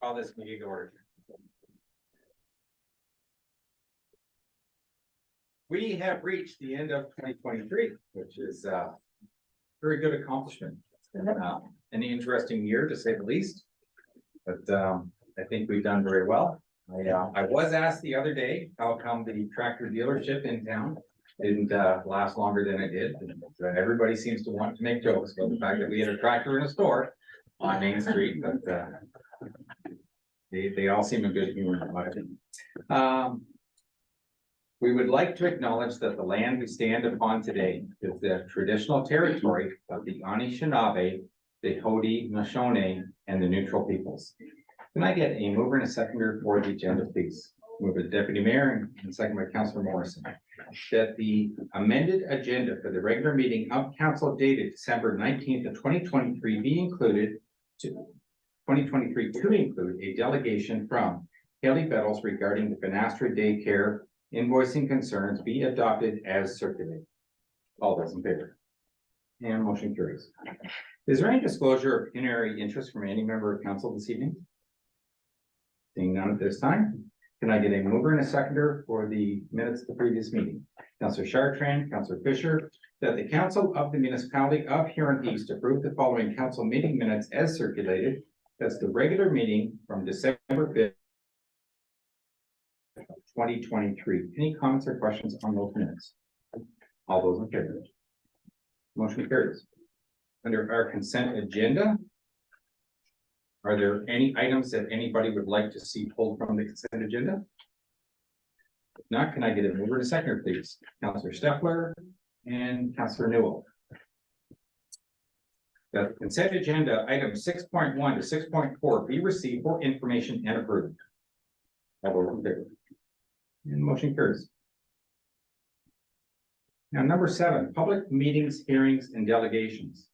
Call this meeting to order. We have reached the end of 2023, which is a very good accomplishment. An interesting year to say the least, but I think we've done very well. I was asked the other day how come the tractor dealership in town didn't last longer than it did. And everybody seems to want to make jokes about the fact that we had a tractor in a store on Main Street, but they all seem in good humor about it. We would like to acknowledge that the land we stand upon today is the traditional territory of the Anishinaabe, the Haudenosaunee, and the neutral peoples. Can I get a mover and a seconder for the agenda, please? Move it, Deputy Mayor, and second by Councillor Morrison. That the amended agenda for the regular meeting of council dated December 19th of 2023 be included to 2023 to include a delegation from Haley Bettles regarding the Banastra daycare invoicing concerns be adopted as circulated. All those in favor? And motion carries. Is there any disclosure of pecuniary interest from any member of council this evening? Seeing none at this time, can I get a mover and a seconder for the minutes of the previous meeting? Councillor Chartrand, Councillor Fisher, that the council of the municipality of Huron East approve the following council meeting minutes as circulated. That's the regular meeting from December 5th, 2023. Any comments or questions on those minutes? All those in favor? Motion carries. Under our consent agenda, are there any items that anybody would like to see pulled from the consent agenda? If not, can I get a mover and a seconder, please? Councillor Steffler and Councillor Newell. That the consent agenda items 6.1 to 6.4 be received for information and approved. All those in favor? And motion carries. Now, number 7, public meetings, hearings, and delegations.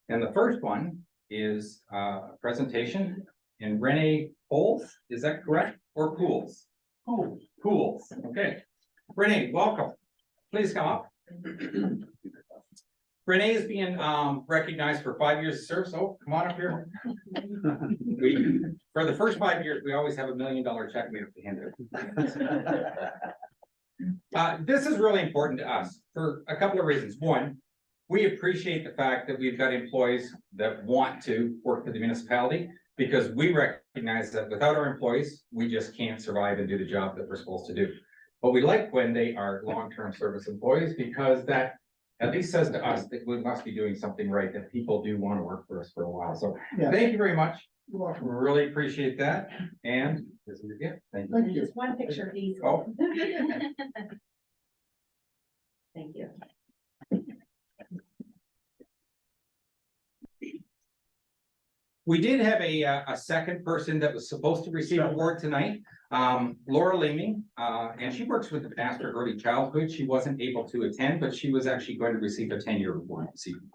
And the first one is a presentation in Renee Poles. Is that correct? Or Pools? Pools. Okay. Renee, welcome. Please come up. Renee is being recognized for 5 years of service. Oh, come on up here. For the first 5 years, we always have $1 million check we have to hand out. This is really important to us for a couple of reasons. One, we appreciate the fact that we've got employees that want to work for the municipality, because we recognize that without our employees, we just can't survive and do the job that we're supposed to do. But we like when they are long-term service employees, because that at least says to us that we must be doing something right, that people do want to work for us for a while. So yeah. Thank you very much. You're welcome. We really appreciate that. And this is a gift. Thank you. Just one picture, please. Oh. Thank you. We did have a second person that was supposed to receive an award tonight, Laura Leaming, and she works with the Banastra Early Childhood. She wasn't able to attend, but she was actually going to receive a 10-year award this evening.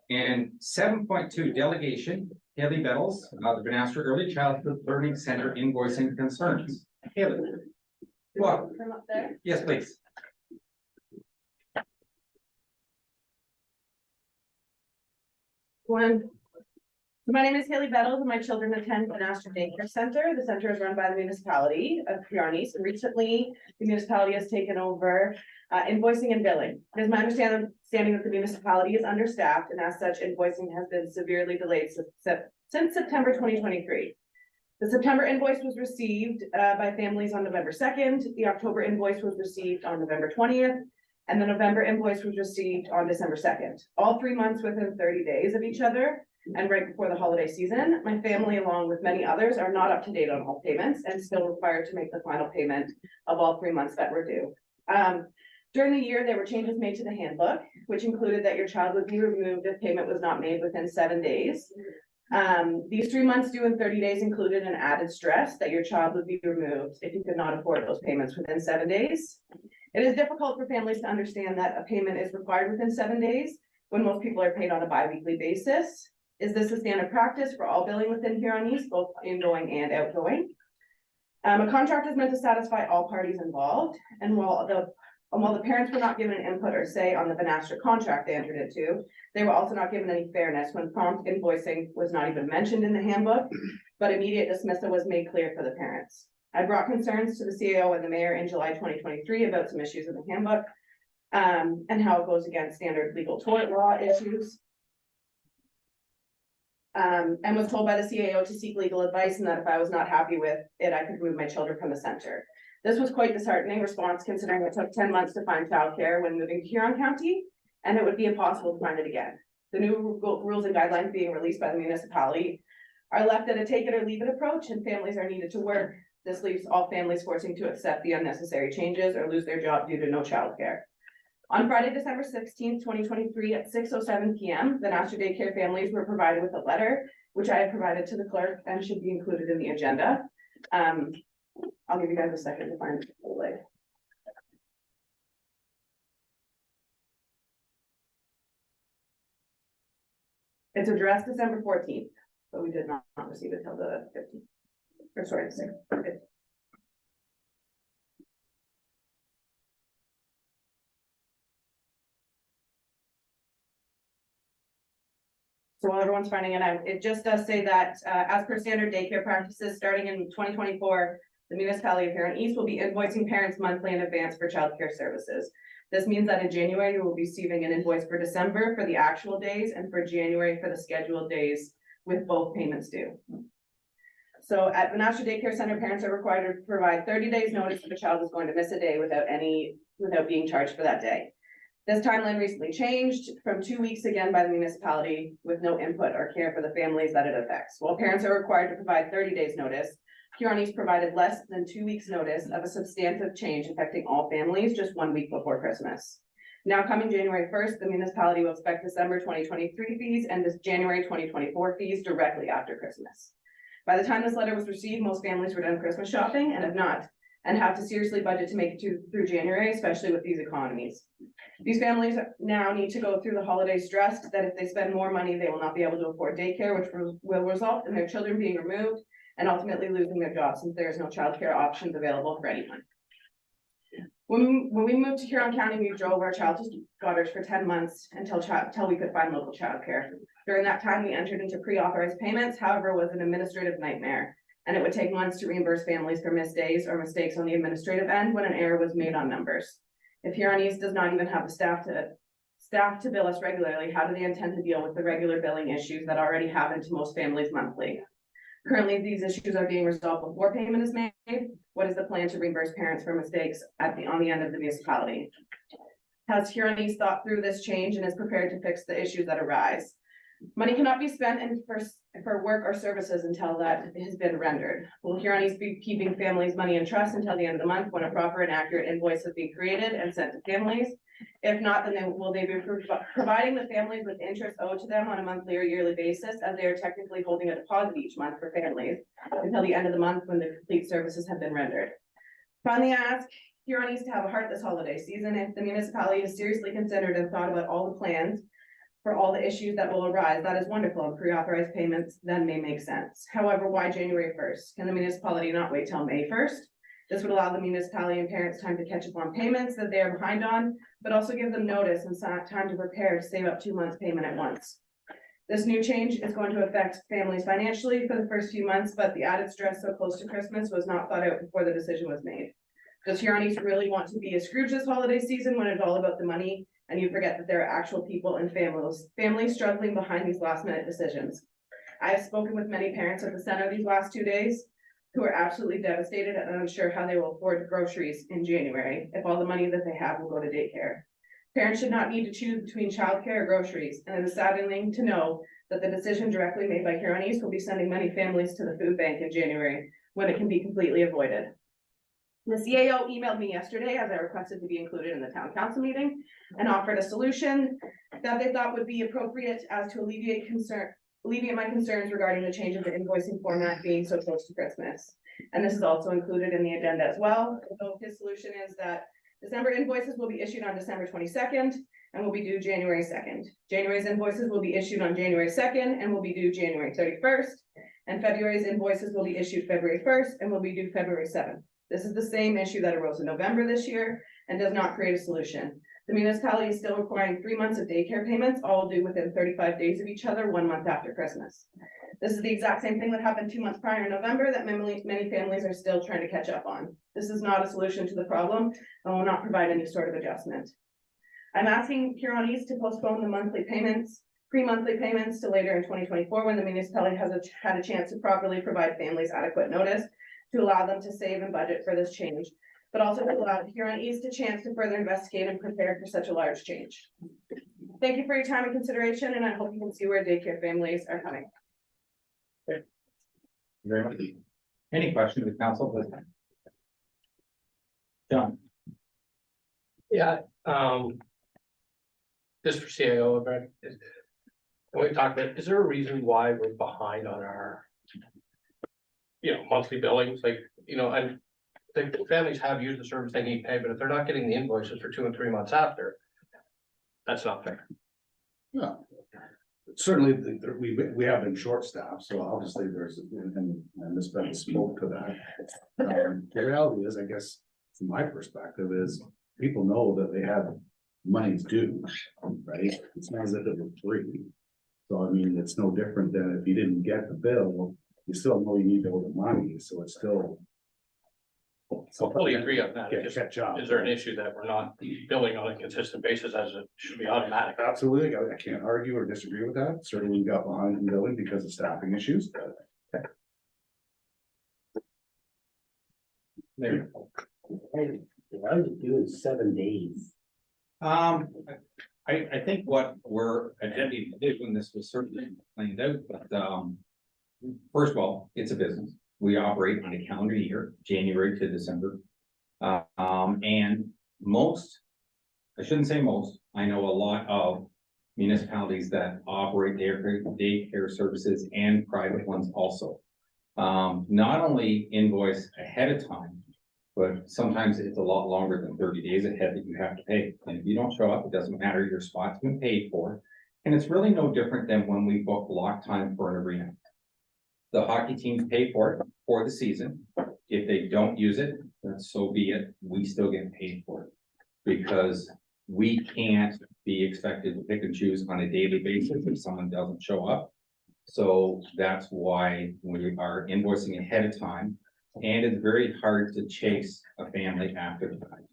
And 7.2 delegation, Haley Bettles, the Banastra Early Childhood Learning Center invoicing concerns. Haley, welcome. Come up there. Yes, please. My name is Haley Bettles, and my children attend the Banastra Daycare Center. The center is run by the municipality of Huron East, and recently the municipality has taken over invoicing and billing. It is my understanding that the municipality is understaffed, and as such, invoicing has been severely delayed since September 2023. The September invoice was received by families on November 2nd. The October invoice was received on November 20th. And the November invoice was received on December 2nd. All 3 months within 30 days of each other and right before the holiday season. My family, along with many others, are not up to date on all payments and still required to make the final payment of all 3 months that were due. During the year, there were changes made to the handbook, which included that your child would be removed if payment was not made within 7 days. These 3 months due in 30 days included an added stress that your child would be removed if you could not afford those payments within 7 days. It is difficult for families to understand that a payment is required within 7 days when most people are paid on a bi-weekly basis. Is this a standard practice for all billing within Huron East, both ingoing and outgoing? A contract is meant to satisfy all parties involved, and while And while the parents were not given input or say on the Banastra contract they entered into, they were also not given any fairness when prompt invoicing was not even mentioned in the handbook, but immediate dismissal was made clear for the parents. I brought concerns to the CAO and the mayor in July 2023 about some issues in the handbook, and how it goes against standard legal tort law issues. And was told by the CAO to seek legal advice, and that if I was not happy with it, I could remove my children from the center. This was quite disheartening response, considering it took 10 months to find childcare when moving to Huron County, and it would be impossible to find it again. The new rules and guidelines being released by the municipality are left at a take it or leave it approach, and families are needed to work. This leaves all families forcing to accept the unnecessary changes or lose their job due to no childcare. On Friday, December 16th, 2023 at 6:07 p.m., the Naster Daycare families were provided with a letter, which I have provided to the clerk and should be included in the agenda. I'll give you guys a second to find the link. It's addressed December 14th, but we did not receive it till the 15th. Or sorry, the 6th. So while everyone's finding it out, it just does say that, as per standard daycare practices, starting in 2024, the municipality of Huron East will be invoicing parents monthly in advance for childcare services. This means that in January, you will be receiving an invoice for December for the actual days and for January for the scheduled days with both payments due. So at the Naster Daycare Center, parents are required to provide 30 days notice if a child is going to miss a day without being charged for that day. This timeline recently changed from 2 weeks again by the municipality with no input or care for the families that it affects. While parents are required to provide 30 days notice, Huron East provided less than 2 weeks notice of a substantive change affecting all families just 1 week before Christmas. Now coming January 1st, the municipality will expect December 2023 fees and this January 2024 fees directly after Christmas. By the time this letter was received, most families were done Christmas shopping and have to seriously budget to make it through January, especially with these economies. These families now need to go through the holidays stressed that if they spend more money, they will not be able to afford daycare, which will result in their children being removed and ultimately losing their jobs since there is no childcare options available for anyone. When we moved to Huron County, we drove our child to daughters for 10 months until we could find local childcare. During that time, we entered into pre-authorized payments, however, it was an administrative nightmare, and it would take months to reimburse families for missed days or mistakes on the administrative end when an error was made on numbers. If Huron East does not even have the staff to bill us regularly, how do they intend to deal with the regular billing issues that already happen to most families monthly? Currently, these issues are being resolved before payment is made. What is the plan to reimburse parents for mistakes on the end of the municipality? Has Huron East thought through this change and is prepared to fix the issues that arise? Money cannot be spent for work or services until that has been rendered. Will Huron East be keeping families' money in trust until the end of the month when a proper and accurate invoice has been created and sent to families? If not, then will they be providing the families with interest owed to them on a monthly or yearly basis, as they are technically holding a deposit each month for families until the end of the month when the complete services have been rendered? Finally, I ask Huron East to have a heart this holiday season. If the municipality is seriously considered and thought about all the plans for all the issues that will arise, that is wonderful, and pre-authorized payments then may make sense. However, why January 1st? Can the municipality not wait till May 1st? This would allow the municipality and parents time to catch up on payments that they are behind on, but also give them notice and time to prepare to save up 2 months payment at once. This new change is going to affect families financially for the first few months, but the added stress so close to Christmas was not thought out before the decision was made. Does Huron East really want to be a Scrooge this holiday season when it's all about the money and you forget that there are actual people and families struggling behind these last minute decisions? I have spoken with many parents at the center these last 2 days who are absolutely devastated and unsure how they will afford groceries in January if all the money that they have will go to daycare. Parents should not need to choose between childcare or groceries, and it is saddening to know that the decision directly made by Huron East will be sending many families to the food bank in January when it can be completely avoided. The CAO emailed me yesterday as I requested to be included in the town council meeting and offered a solution that they thought would be appropriate as to alleviate my concerns regarding the change of the invoicing format being so close to Christmas. And this is also included in the agenda as well. So his solution is that December invoices will be issued on December 22nd and will be due January 2nd. January's invoices will be issued on January 2nd and will be due January 31st. And February's invoices will be issued February 1st and will be due February 7th. This is the same issue that arose in November this year, and does not create a solution. The municipality is still requiring 3 months of daycare payments, all due within 35 days of each other, 1 month after Christmas. This is the exact same thing that happened 2 months prior in November that many families are still trying to catch up on. This is not a solution to the problem and will not provide any sort of adjustment. I'm asking Huronis to postpone the pre-monthly payments to later in 2024 when the municipality has had a chance to properly provide families adequate notice to allow them to save and budget for this change, but also to allow Huronis a chance to further investigate and prepare for such a large change. Thank you for your time and consideration, and I hope you can see where daycare families are coming. Very much. Any questions of council? Please. John? Yeah, just for CAO, Brett, when we talked about, is there a reason why we're behind on our, monthly billings, like, and the families have used the service they need paid, but if they're not getting the invoices for 2 and 3 months after, that's not fair. No, certainly, we have been short-staffed, so obviously there's, and Ms. Bennett spoke to that. The reality is, I guess, from my perspective, is people know that they have money's due, right? It's not as if it was free. So I mean, it's no different than if you didn't get the bill, you still know you need to owe the money, so it's still. So fully agree on that. Get catch up. Is there an issue that we're not billing on a consistent basis as it should be automatic? Absolutely, I can't argue or disagree with that. Certainly we got behind in billing because of staffing issues. There. Why was it doing 7 days? I think what we're attempting to do, and this was certainly planned out, but, first of all, it's a business. We operate on a calendar year, January to December. And most, I shouldn't say most, I know a lot of municipalities that operate daycare services and private ones also. Not only invoice ahead of time, but sometimes it's a lot longer than 30 days ahead that you have to pay. And if you don't show up, it doesn't matter, your spot's been paid for. And it's really no different than when we book block time for an arena. The hockey teams pay for it for the season. If they don't use it, then so be it. We still get paid for it. Because we can't be expected to pick and choose on a daily basis if someone doesn't show up. So that's why we are invoicing ahead of time. And it's very hard to chase a family after the fact.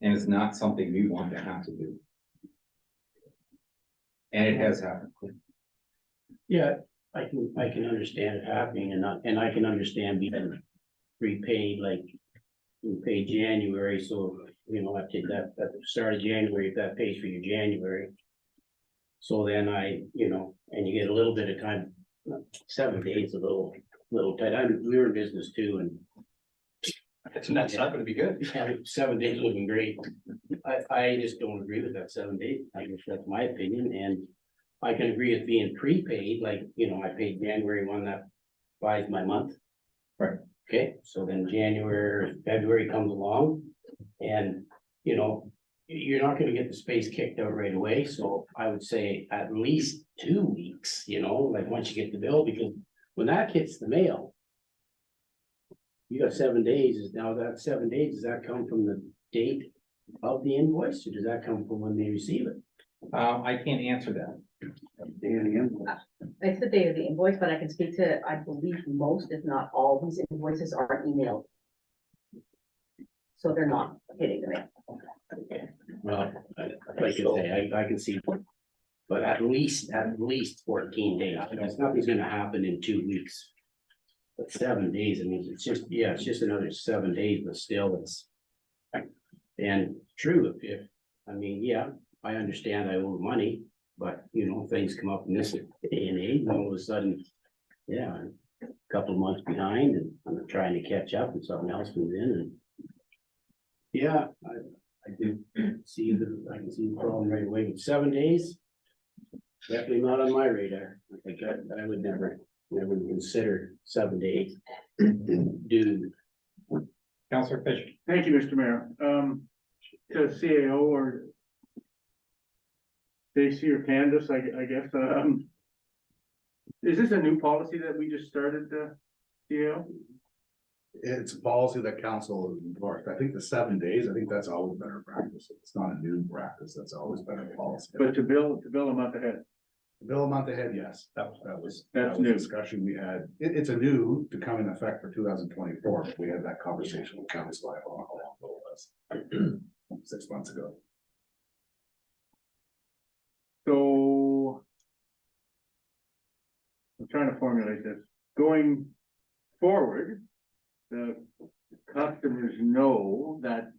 And it's not something we want to have to do. And it has happened. Yeah, I can understand it happening and I can understand being prepaid, like we paid January, so at the start of January, if that pays for your January. So then and you get a little bit of time, 7 days, a little tight. We were in business too, and That's not gonna be good. 7 days would be great. I just don't agree with that 7 days. I guess that's my opinion, and I can agree with being prepaid, like, I paid January 1, that buys my month. Right. Okay, so then February comes along, and, you're not gonna get the space kicked out right away, so I would say at least 2 weeks, like once you get the bill, because when that hits the mail, you got 7 days. Now that 7 days, does that come from the date of the invoice, or does that come from when they receive it? I can't answer that. It's the date of the invoice, but I can speak to, I believe most, if not all, these invoices are emailed. So they're not hitting the mail. Well, I can see, but at least 14 days, because nothing's gonna happen in 2 weeks. But 7 days, I mean, it's just another 7 days, but still it's. And true, I understand I owe money, but things come up in this day and age, and all of a sudden, a couple of months behind, and I'm trying to catch up and something else comes in and. I do see I can see the problem right away, but 7 days. Definitely not on my radar. I think I would never consider 7 days. Dude. Councillor Fisher. Thank you, Mr. Mayor. To CAO or Stacy or Candace, I guess, is this a new policy that we just started, CAO? It's a policy that council endorsed. I think the 7 days, I think that's always been our practice. It's not a new practice. That's always been a policy. But to bill a month ahead. Bill a month ahead, yes, that was That's a new. discussion we had. It's a new to come in effect for 2024. We had that conversation with council, I don't know how long ago it was. 6 months ago. So. I'm trying to formulate this. Going forward, the customers know that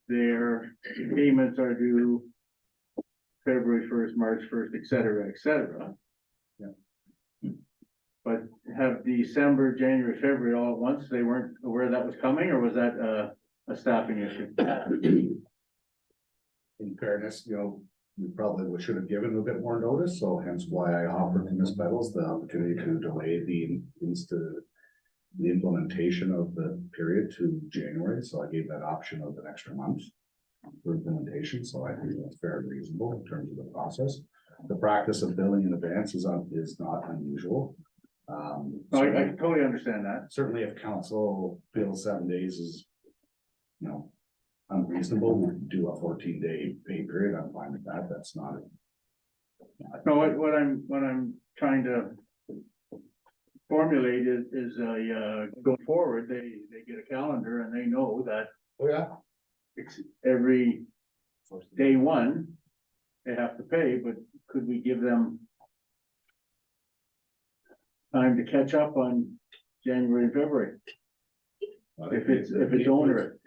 their payments are due February 1st, March 1st, et cetera, et cetera. Yeah. But have December, January, February all at once, they weren't aware that was coming, or was that a staffing issue? In fairness, we probably should have given a bit more notice, so hence why I offered to Ms. Bettles the opportunity to delay the implementation of the period to January, so I gave that option of an extra month for implementation, so I think that's fairly reasonable in terms of the process. The practice of billing in advance is not unusual. I totally understand that. Certainly if council feels 7 days is, unreasonable, we can do a 14-day pay period, I'm fine with that, that's not. No, what I'm trying to formulate is go forward, they get a calendar and they know that Oh, yeah. it's every day one, they have to pay, but could we give them time to catch up on January and February? If it's onerous,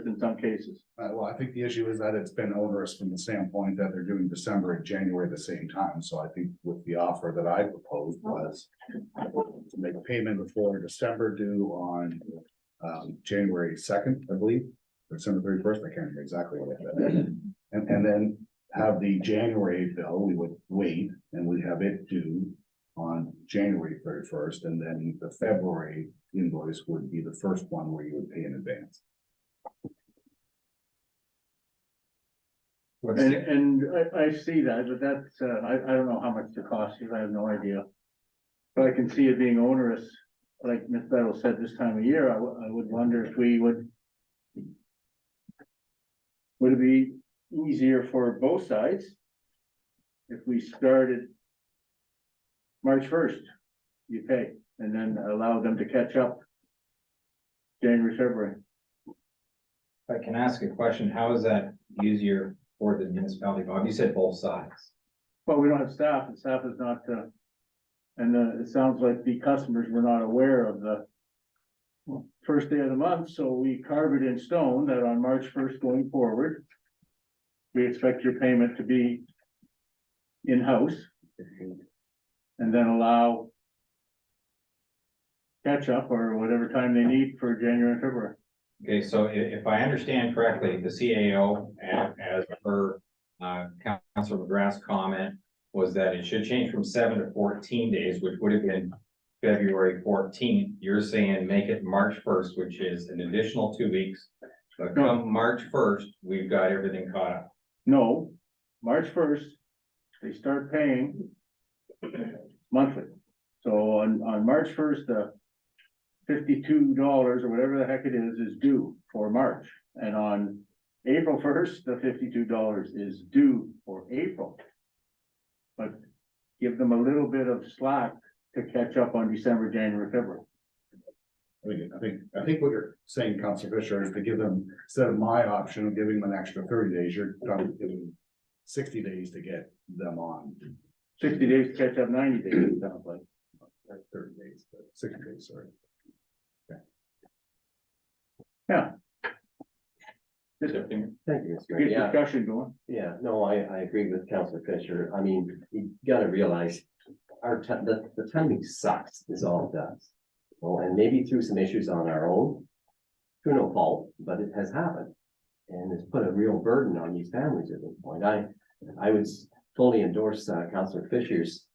in some cases. Well, I think the issue is that it's been onerous from the standpoint that they're doing December and January at the same time, so I think with the offer that I proposed was to make a payment before December due on January 2nd, I believe, or December 31st, I can't remember exactly what that is. And then have the January bill, we would wait and we'd have it due on January 31st, and then the February invoice would be the first one where you would pay in advance. And I see that, but that's, I don't know how much it costs you, I have no idea. But I can see it being onerous, like Ms. Bettle said this time of year, I would wonder if we would it be easier for both sides if we started March 1st, you pay, and then allow them to catch up January, February. If I can ask a question, how is that easier for the municipality? Bob, you said both sides. Well, we don't have staff, and staff is not, it sounds like the customers were not aware of the first day of the month, so we carve it in stone that on March 1st going forward, we expect your payment to be in-house, and then allow catch up or whatever time they need for January and February. Okay, so if I understand correctly, the CAO, as per Councilor McGrath's comment, was that it should change from 7 to 14 days, which would have been February 14th. You're saying make it March 1st, which is an additional 2 weeks. But come March 1st, we've got everything caught up. No, March 1st, they start paying monthly. So on March 1st, the $52 or whatever the heck it is due for March. And on April 1st, the $52 is due for April. But give them a little bit of slack to catch up on December, January, February. I think what you're saying, Councilor Fisher, is to give them, instead of my option of giving them an extra 30 days, you're trying to give them 60 days to get them on. 60 days to catch up, 90 days, it sounds like. 30 days, but 60 days, sorry. Yeah. Thank you, Mr. Get Yeah, discussion going. yeah, no, I agree with Councilor Fisher. I mean, you gotta realize the timing sucks is all it does. Well, and maybe through some issues on our own, through no fault, but it has happened. And it's put a real burden on these families at this point. I would fully endorse Councilor Fisher's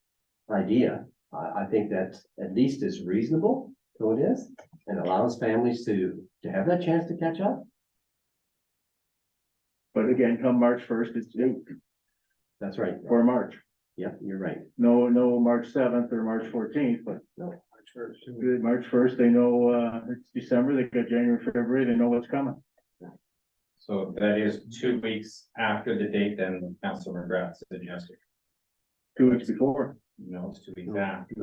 idea. I think that at least is reasonable, so it is, and allows families to have that chance to catch up. But again, come March 1st, it's due That's right. for March. Yeah, you're right. No March 7th or March 14th, but No, March first, they know, it's December, they got January, February, they know what's coming. So that is 2 weeks after the date then Councilor McGrath suggested. 2 weeks before. No, it's 2 weeks after.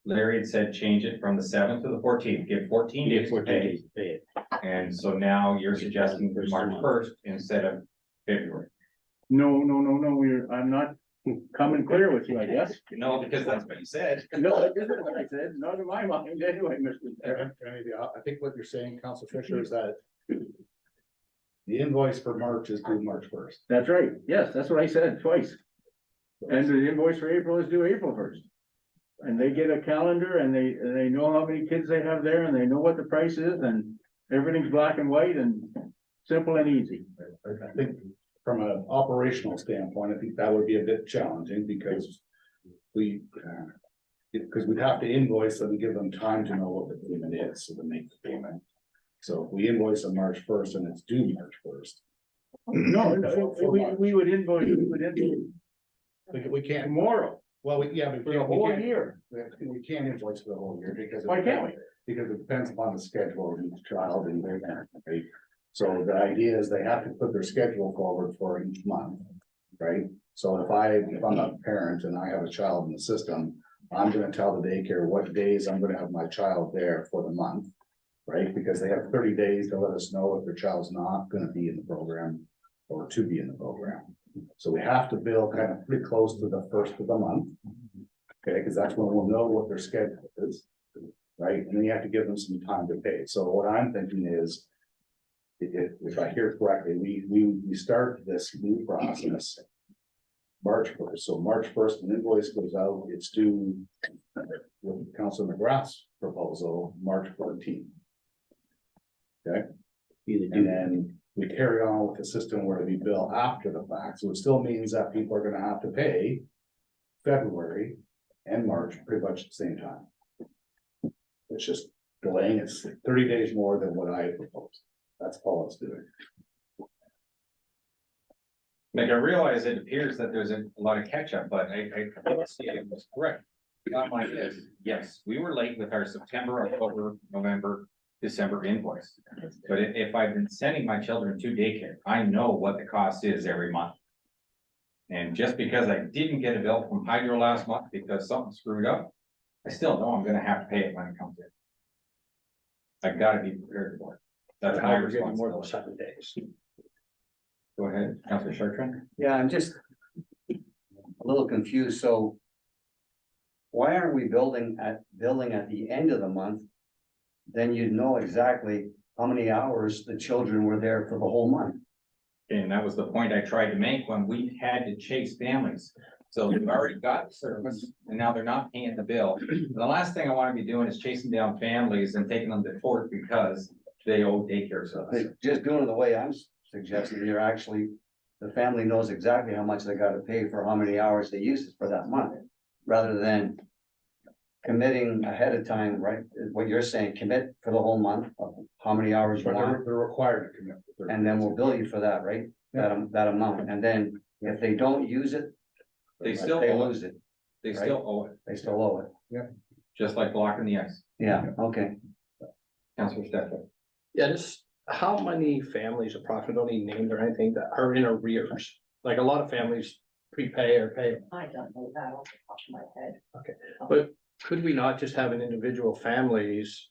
Larry had said change it from the 7th to the 14th, give 14 days to 14 pay. days to pay it. And so now you're suggesting March 1st instead of February. No, I'm not coming clear with you, I guess. No, because that's what you said. No, that isn't what I said, not in my mind anyway, Mr. Chair. I think what you're saying, Council Fisher, is that the invoice for March is due March first. That's right, yes, that's what I said twice. And the invoice for April is due April first. And they get a calendar and they know how many kids they have there and they know what the price is and everything's black and white and simple and easy. I think from an operational standpoint, I think that would be a bit challenging because we'd have to invoice them and give them time to know what the payment is, so to make the payment. So if we invoice on March first and it's due March first. No, we would invoice, We can't, tomorrow well, yeah, but for the whole year. we can't invoice for the whole year because. Why can't we? Because it depends upon the schedule of each child and their parent, right? So the idea is they have to put their schedule forward for each month, right? So if I'm a parent and I have a child in the system, I'm gonna tell the daycare what days I'm gonna have my child there for the month. Right, because they have 30 days to let us know if their child's not gonna be in the program or to be in the program. So we have to bill kind of pretty close to the first of the month. Okay, because that's when we'll know what their schedule is, right? And then you have to give them some time to pay. So what I'm thinking is, if I hear correctly, we start this new process March 1st. So March 1st, an invoice goes out, it's due with Councilor McGrath's proposal, March 14th. Okay, and then we carry on with the system where we bill after the fact, so it still means that people are gonna have to pay February and March pretty much at the same time. It's just delaying it 30 days more than what I proposed. That's all it's doing. Like, I realize it appears that there's a lot of catch up, but I don't see it was correct. Bottom line is, yes, we were late with our September, October, November, December invoice. But if I've been sending my children to daycare, I know what the cost is every month. And just because I didn't get a bill from Hydro last month because something screwed up, I still know I'm gonna have to pay it when it comes in. I've gotta be prepared for it. That's my More than responsibility. 7 days. Go ahead, Councilor Chartrand. Yeah, I'm just a little confused, so. Why aren't we billing at the end of the month? Then you'd know exactly how many hours the children were there for the whole month. And that was the point I tried to make when we had to chase families. So we've already got the service and now they're not paying the bill. The last thing I want to be doing is chasing down families and taking them to court because they owe daycare service. Just doing it the way I'm suggesting, you're actually, the family knows exactly how much they gotta pay for how many hours they use for that month. Rather than committing ahead of time, right? What you're saying, commit for the whole month of how many hours you But want. they're required to commit. to 30 And then days. we'll bill you for that, right? That amount, and then if they don't use it, They still they owe it. lose it, They still owe it, they still owe it. just like blocking the ice. Yeah, okay. Councilor Stefan. Yeah, just how many families approximately named or anything that are in arrears? Like a lot of families prepay or pay, I don't know that off the top of my head. but could we not just have an individual families?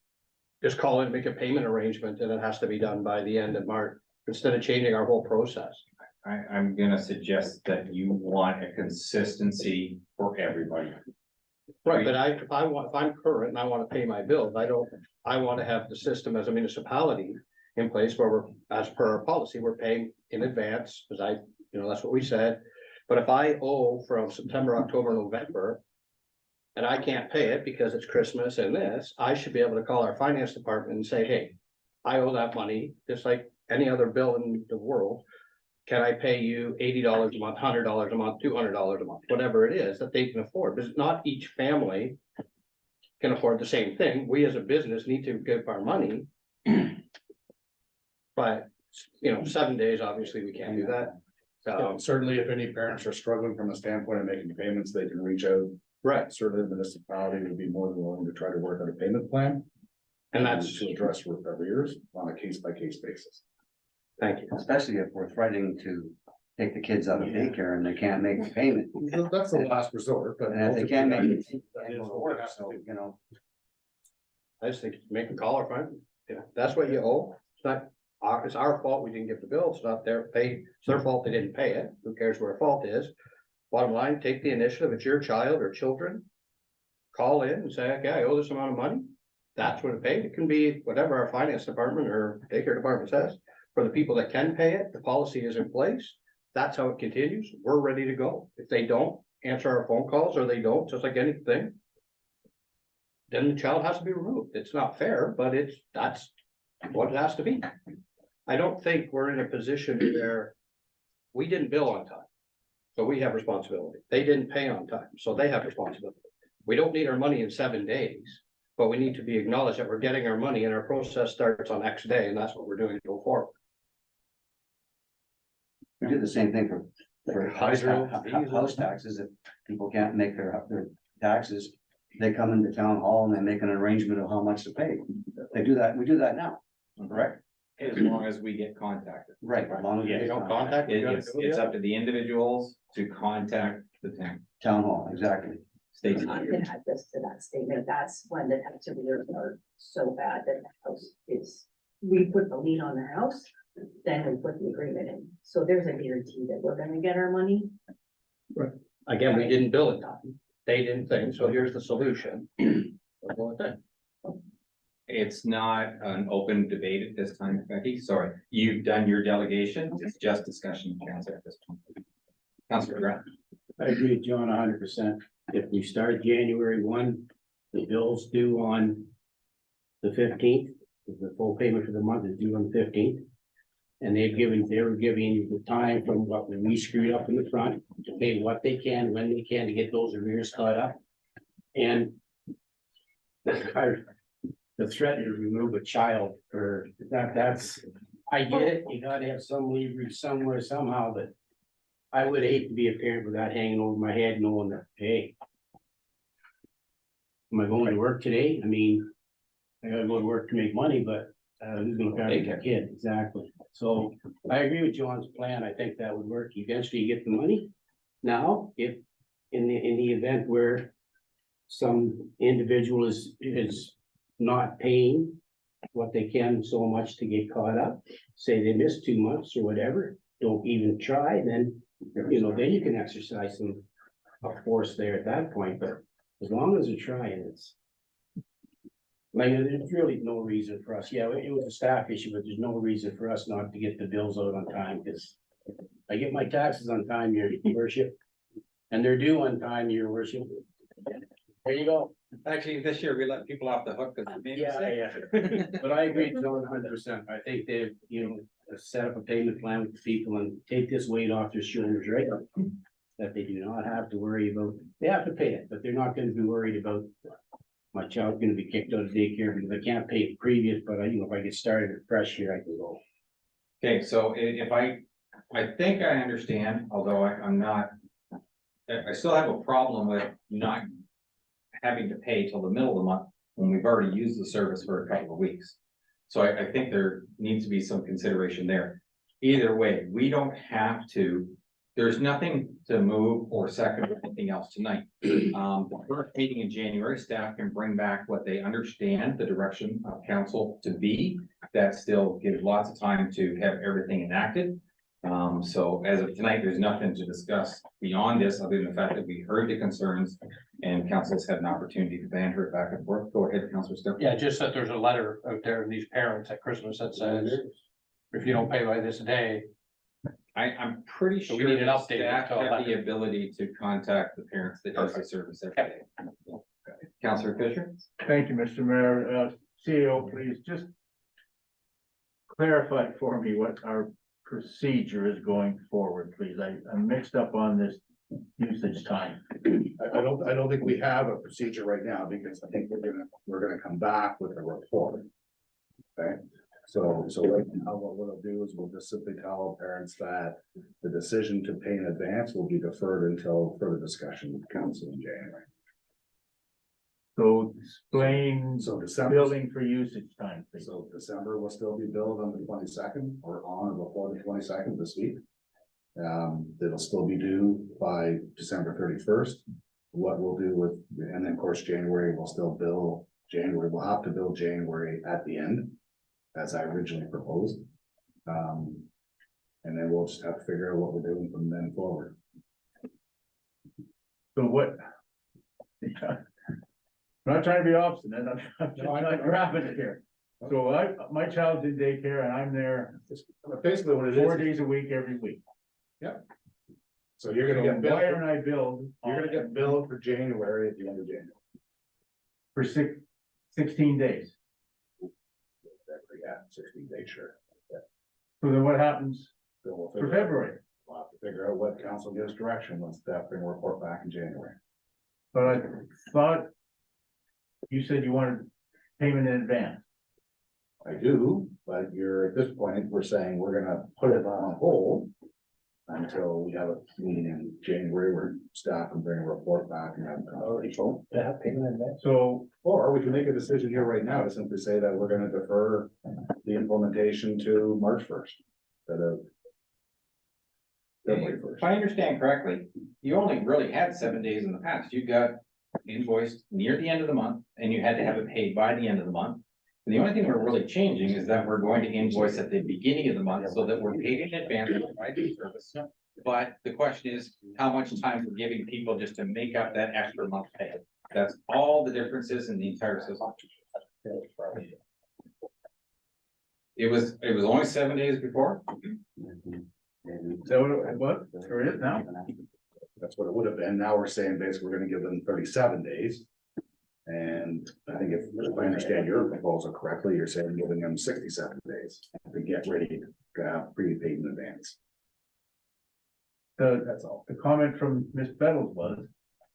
Just call it, make a payment arrangement and it has to be done by the end of March, instead of changing our whole process. I'm gonna suggest that you want a consistency for everybody. Right, but if I'm current and I wanna pay my bills, I wanna have the system as a municipality in place where we're, as per our policy, we're paying in advance, because that's what we said. But if I owe from September, October, November, and I can't pay it because it's Christmas and this, I should be able to call our finance department and say, hey, I owe that money, just like any other bill in the world. Can I pay you $80 a month, $100 a month, $200 a month, whatever it is that they can afford? Because not each family can afford the same thing. We as a business need to give our money. But, 7 days, obviously, we can't do that. Certainly, if any parents are struggling from a standpoint of making payments, they can reach out Right, Certainly the municipality would be more than willing to try to work on a payment plan. and that's, To address arrears on a case by case basis. thank you. Especially if we're threatening to take the kids out of daycare and they can't make the payment. That's the last resort, but. And if they can't make it, they That can't is go to what we work, have to so, do. you know. I just think make a call or find, that's what you owe. It's not, it's our fault we didn't get the bill. It's not their pay, it's their fault they didn't pay it. Who cares where fault is? Bottom line, take the initiative. It's your child or children. Call in and say, okay, I owe this amount of money. That's what it paid. It can be whatever our finance department or daycare department says. For the people that can pay it, the policy is in place. That's how it continues. We're ready to go. If they don't answer our phone calls or they don't, just like anything, then the child has to be removed. It's not fair, but that's what it has to be. I don't think we're in a position where we didn't bill on time. So we have responsibility. They didn't pay on time, so they have responsibility. We don't need our money in 7 days, but we need to be acknowledged that we're getting our money and our process starts on X day, and that's what we're doing to go forward. We do the same thing for Hydro, house taxes. If people can't make their taxes, they come into town hall and they make an arrangement of how much to pay. They do that, we do that now, correct? As long as we get contacted. Right, as long as Yeah, they you don't don't contact. we gotta It's, do it. it's up to the individuals to contact the town hall, exactly. state. I can add this to that statement. That's when the tax arrears are so bad that the house is, we put the lien on the house, then we put the agreement in. So there's a guarantee that we're gonna get our money. Again, we didn't bill it time. They didn't think, so here's the solution. We'll go with that. It's not an open debate at this time, Becky. Sorry, you've done your delegation. It's just discussion, Councilor, at this point. Councilor Grant. I agree with John 100%. If we start January 1, the bill's due on the 15th, the full payment for the month is due on the 15th. And they were giving you the time from what we screwed up in the front to pay what they can, when they can, to get those arrears caught up. And the threat to remove a child for that's, I get it, you gotta have some leverage somewhere somehow, but I would hate to be a parent with that hanging over my head, knowing that, hey, am I going to work today? I mean, I gotta go to work to make money, but who's gonna look after the kid? Exactly. So I agree with John's plan. I think that would work. Eventually you get the money. Now, if in the event where some individual is not paying what they can so much to get caught up, say they missed 2 months or whatever, don't even try, then, you know, then you can exercise some force there at that point, but as long as they're trying, it's like, there's really no reason for us. Yeah, it was a staff issue, but there's no reason for us not to get the bills out on time, because I get my taxes on time, your worship, and they're due on time, your worship. There you go. Actually, this year we let people off the hook because we made a mistake. But I agree with John 100%. I think they, you know, set up a payment plan with the people and take this weight off their shoulders, right? That they do not have to worry about, they have to pay it, but they're not gonna be worried about my child's gonna be kicked out of daycare because I can't pay it previous, but I, you know, if I get started fresh here, I can go. Okay, so if I think I understand, although I'm not, I still have a problem with not having to pay till the middle of the month when we've already used the service for a couple of weeks. So I think there needs to be some consideration there. Either way, we don't have to, there's nothing to move or second or anything else tonight. The first meeting in January, staff can bring back what they understand the direction of council to be. That still gives lots of time to have everything enacted. So as of tonight, there's nothing to discuss beyond this, other than the fact that we heard the concerns and council's had an opportunity to banter it back and forth. Go ahead, Councilor Step. Yeah, just that there's a letter out there to these parents at Christmas that says, if you don't pay by this day, I'm pretty So sure we need an that update staff until have the 11. ability to contact the parents that use the service every day. Councilor Fisher? Thank you, Mr. Mayor. CEO, please just clarify for me what our procedure is going forward, please. I'm mixed up on this usage time. I don't think we have a procedure right now, because I think we're gonna come back with a report. Okay, so right now, what we'll do is we'll just simply tell parents that the decision to pay in advance will be deferred until further discussion with council in January. So explain So December, building for usage time, please. so December will still be billed on the 22nd or on or before the 22nd this week. It'll still be due by December 31st. What we'll do with, and then of course, January will still bill, January, we'll have to bill January at the end, as I originally proposed. And then we'll just have to figure out what we're doing from then forward. So what? I'm not trying to be obstinate, I'm No, I know. just not grabbing it here. So my child's in daycare and I'm there Basically what it 4 is, days a week, every week. so you're gonna get So billed, why aren't I billed? you're gonna get billed for January at the end of January. For 16 days. Yeah, 16 days, sure. So then what happens Then we'll for figure out- February? We'll have to figure out what council gives direction once staff bring a report back in January. But I thought you said you wanted payment in advance. I do, but you're, at this point, we're saying we're gonna put it on hold until we have a meeting in January where staff can bring a report back and have a conversation. So Or we can make a decision here right now to simply say that we're gonna defer the implementation to March 1st. Instead of February If 1st. I understand correctly, you only really had 7 days in the past. You got invoiced near the end of the month and you had to have it paid by the end of the month. And the only thing we're really changing is that we're going to invoice at the beginning of the month so that we're paid in advance for providing service. But the question is, how much time we're giving people just to make up that extra month pay? That's all the difference is in the entire system. It was only 7 days before. is that what it is now? That's what it would have been. Now we're saying basically we're gonna give them 37 days. And I think if I understand your proposal correctly, you're saying giving them 67 days to get ready to have prepaid in advance. That's all. The comment from Ms. Bettles was,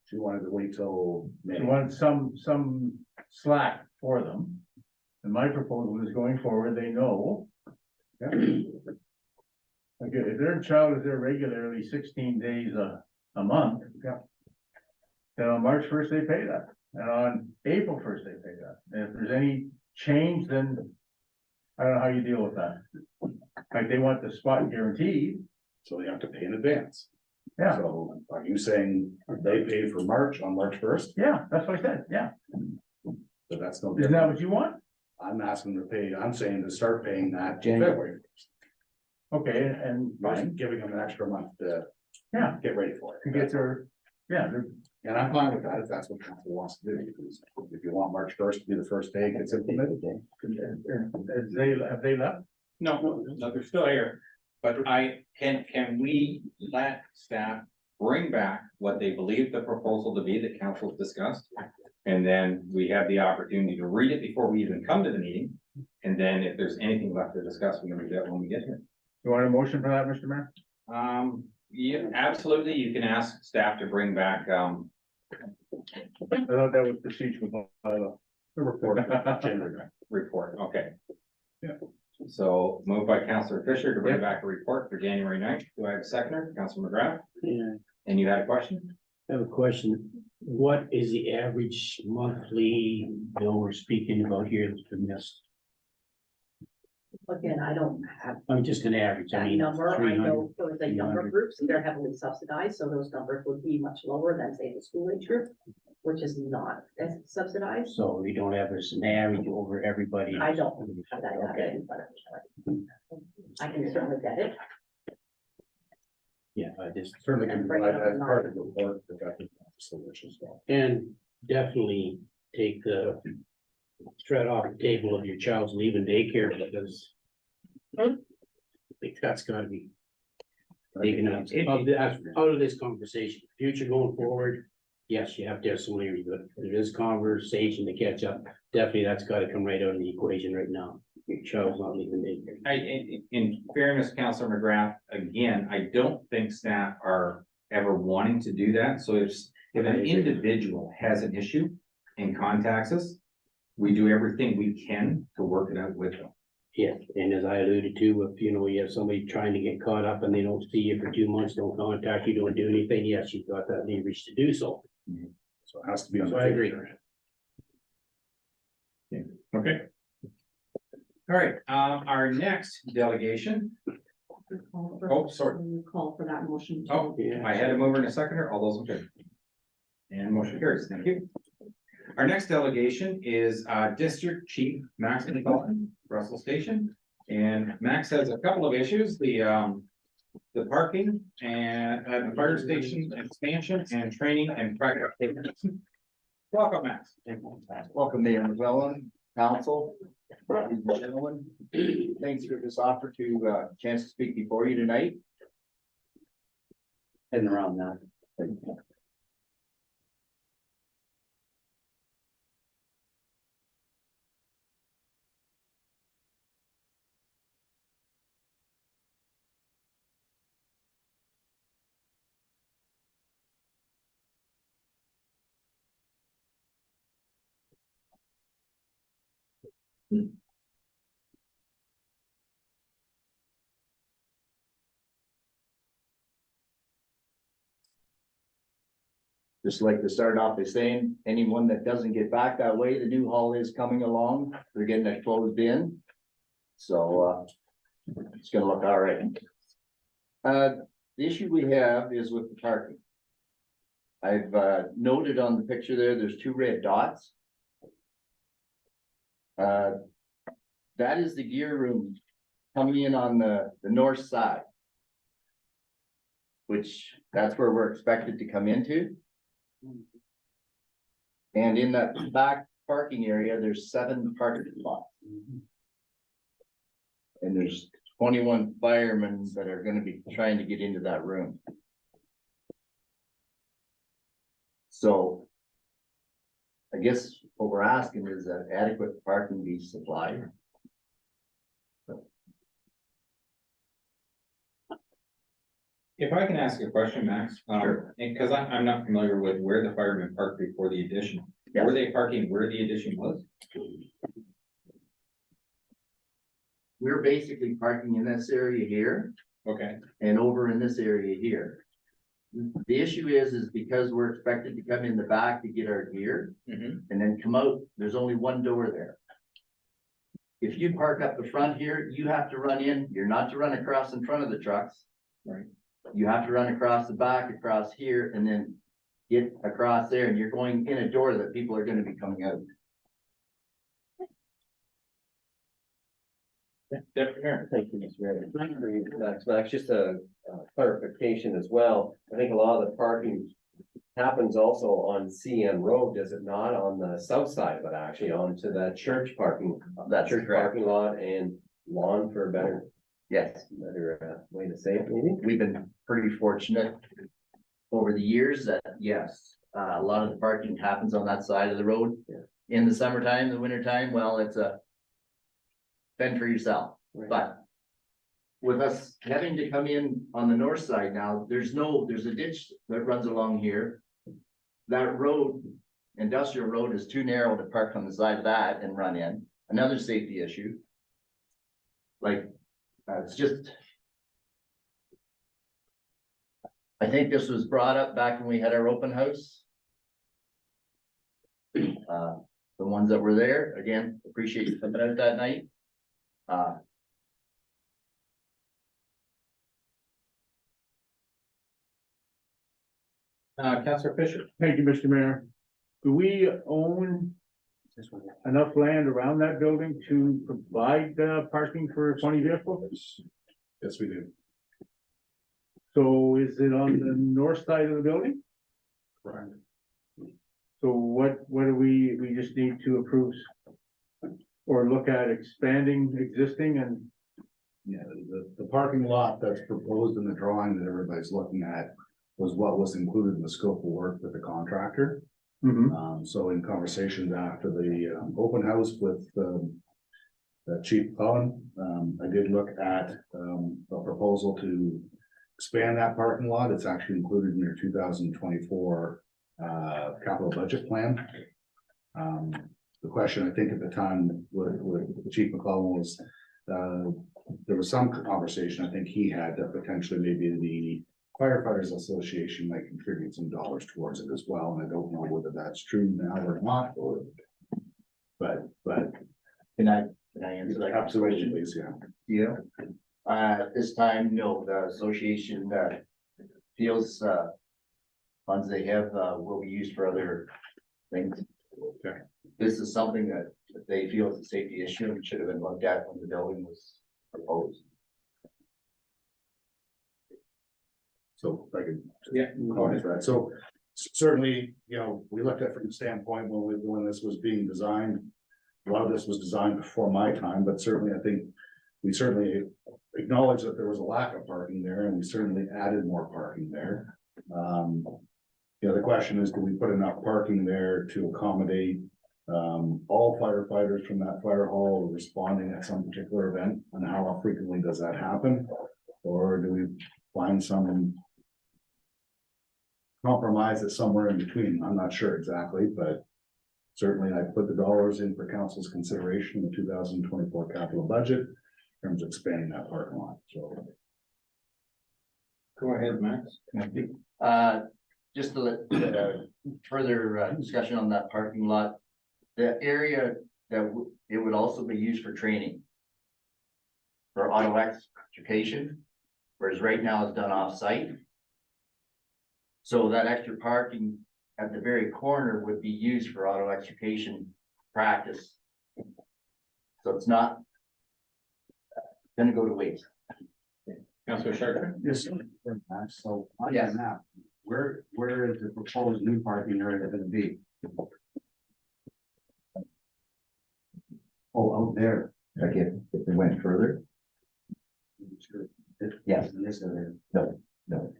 She wanted to wait till May. she wanted some slack for them. And my proposal is going forward, they know. Yeah. Okay, if their child is there regularly 16 days a month. Yeah. Then on March 1st, they pay that, and on April 1st, they pay that, and if there's any change, then. I don't know how you deal with that. Like, they want the spot guaranteed, So they have to pay in advance. yeah, So are you saying they paid for March on March 1st? yeah, that's what I said, yeah, But that's no isn't that different. what you want? I'm asking to pay, I'm saying to start paying that January. February. Okay, and Fine, giving them an extra month to yeah, get ready for it. to get their, yeah, they're. And I'm fine with that if that's what council wants to do. Because if you want March 1st to be the first day, it's implemented. Have they left? No, they're still here. But can we let staff bring back what they believe the proposal to be that council discussed? And then we have the opportunity to read it before we even come to the meeting. And then if there's anything left to discuss, we can do that when we get here. You want a motion for that, Mr. Mayor? Yeah, absolutely. You can ask staff to bring back, I thought that was procedural. The report. January. report. Okay. Yeah. So moved by Councillor Fisher to bring back a report for January 9th. Do I have a seconder? Councillor McGrath? Yeah, And you had a question? I have a question. What is the average monthly bill we're speaking about here that's been missed? Again, I don't have I'm just gonna average, I that mean, number. I 300. know for the younger 300. groups, they're heavily subsidized, so those numbers would be much lower than say the school age group, which is not as subsidized. So we don't have an average over everybody. I don't have that data Okay, in front of me. I can certainly get it. yeah, I just, Certainly can provide that as part of the report. If that is so wish as well. and definitely take the threat off the table of your child's leaving daycare because I think that's gotta be taken out of this conversation. Future going forward, yes, you have to have some leeway, but there is conversation to catch up. Definitely, that's gotta come right out of the equation right now. Your child's not leaving daycare. In fairness, Councillor McGrath, again, I don't think staff are ever wanting to do that. So if an individual has an issue and contacts us, we do everything we can to work it out with them. Yeah, and as I alluded to, if you know, you have somebody trying to get caught up and they don't see you for 2 months, don't contact you, don't do anything, yes, you've got that leverage to do so. So it has to be on. So the I agree. table. Okay. All right, our next delegation, oh, sorry, Call for that motion. oh, I had a mover and a seconder, all those in favor. And motion carries, thank you. Our next delegation is District Chief Max Nicholson, Russell Station. And Max has a couple of issues, the parking and the fire station expansion and training and practice. Welcome, Max. Welcome, Mayor McClellan, council, ladies and gentlemen. Thanks for this offer to chance to speak before you tonight. Heading around now. Just like to start off by saying, anyone that doesn't get back that way, the new hall is coming along. They're getting it closed in. So it's gonna look all right. The issue we have is with the parking. I've noted on the picture there's 2 red dots. That is the gear room coming in on the north side. Which, that's where we're expected to come into. And in that back parking area, there's 7 parking lots. And there's 21 firemen that are gonna be trying to get into that room. So I guess what we're asking is that adequate parking be supplied. If I can ask a question, Max, Sure. and because I'm not familiar with where the firemen parked before the addition. Yes. Were they parking where the addition was? We're basically parking in this area here Okay, and over in this area here. The issue is because we're expected to come in the back to get our gear mhm, and then come out, there's only one door there. If you park up the front here, you have to run in, you're not to run across in front of the trucks. Right. You have to run across the back, across here, and then get across there, and you're going in a door that people are gonna be coming out. Deputy Mayor. Thank you, Mr. Mayor. That's just a clarification as well. I think a lot of the parking happens also on CM Road, does it not? On the south side of it, actually, onto the church parking, That's church correct. parking lot and lawn for a better Yes, way to say it, maybe? we've been pretty fortunate over the years that, yes, a lot of the parking happens on that side of the road. Yeah. In the summertime, the wintertime, well, it's a fend for yourself. Right. But with us having to come in on the north side now, there's a ditch that runs along here. That road, industrial road, is too narrow to park on the side of that and run in. Another safety issue. Like, it's just. I think this was brought up back when we had our open house. The ones that were there, again, appreciate you coming out that night. Councilor Fisher. Thank you, Mr. Mayor. Do we own enough land around that building to provide parking for 20 vehicles? Yes, we do. So is it on the north side of the building? Correct. So what do we just need to approve? Or look at expanding existing and, Yeah, the parking lot that's proposed in the drawing that everybody's looking at was what was included in the scope of work with the contractor. So in conversations after the open house with Chief Cullen, I did look at a proposal to expand that parking lot. It's actually included in your 2024 capital budget plan. The question I think at the time with Chief McClellan was there was some conversation I think he had that potentially maybe the Firefighters Association might contribute some dollars towards it as well, and I don't know whether that's true now or not, or. But Can I answer that? Absolutely, please, yeah. Yeah. At this time, no, the association, feels, funds they have, will be used for other things. Okay. This is something that they feel is a safety issue and should have been looked at when the building was proposed. So if I could. Yeah. Comment to that. So certainly, you know, we looked at from the standpoint when this was being designed. A lot of this was designed before my time, but certainly I think we certainly acknowledged that there was a lack of parking there and we certainly added more parking there. You know, the question is, do we put enough parking there to accommodate all firefighters from that fire hall responding at some particular event? And how frequently does that happen? Or do we find some compromise that's somewhere in between? I'm not sure exactly, but certainly I put the dollars in for council's consideration in the 2024 capital budget in terms of expanding that parking lot, so. Go ahead, Max. Just to let, further discussion on that parking lot. The area that it would also be used for training. For auto extrication, whereas right now it's done off-site. So that extra parking at the very corner would be used for auto extrication practice. So it's not gonna go to waste. Councilor Sharkey? Yes, so on Yes. that map, where is the proposed new parking area gonna be? Oh, out there. Like if it went further, yes, And this area. no.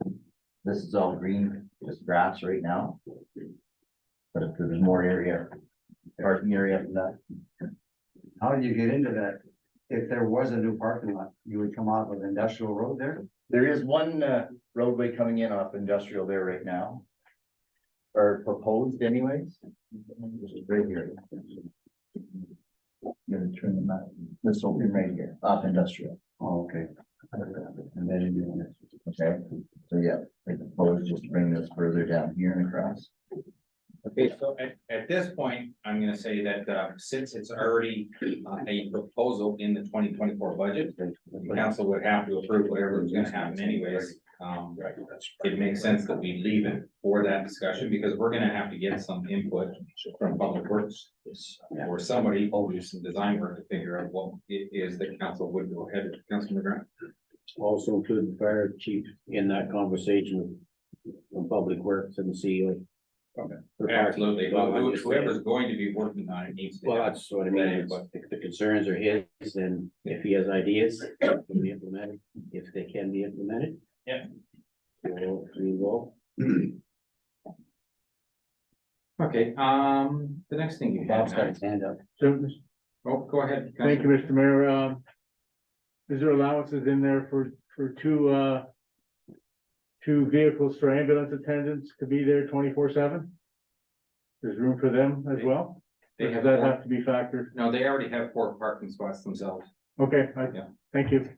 This is all green, just grass right now. But if there's more area, parking area than that, How did you get into that? If there was a new parking lot, you would come off of Industrial Road there? there is one roadway coming in off industrial there right now. Or proposed anyways. This is right here. Gonna turn them out, this will be right here, off industrial. Oh, okay. And then you do this. Okay, so yeah, I propose just to bring this further down here and across. Okay, so at this point, I'm gonna say that, since it's already a proposal in the 2024 budget, the council would have to approve whatever is gonna happen anyways. It makes sense that we leave it for that discussion, because we're gonna have to get some input from Public Works. Or somebody, or do some design work to figure out what it is that council would go ahead with. Councilor McGrath. Also include the fire chief in that conversation from Public Works and the CEO. Okay. For parking. Absolutely, well, whoever's going to be working on it needs to. Well, that's what I mean, but if the concerns are his, then if he has ideas, they can be implemented, if they can be implemented. Yeah. We will. Okay, the next thing you Bob's got have. his hand up. So, Oh, go ahead. thank you, Mr. Mayor. Is there allowances in there for two vehicles for ambulance attendants to be there 24/7? There's room for them as well? They Or have does that four- have to be factored? No, they already have 4 parking spots themselves. Okay, Yeah. thank you.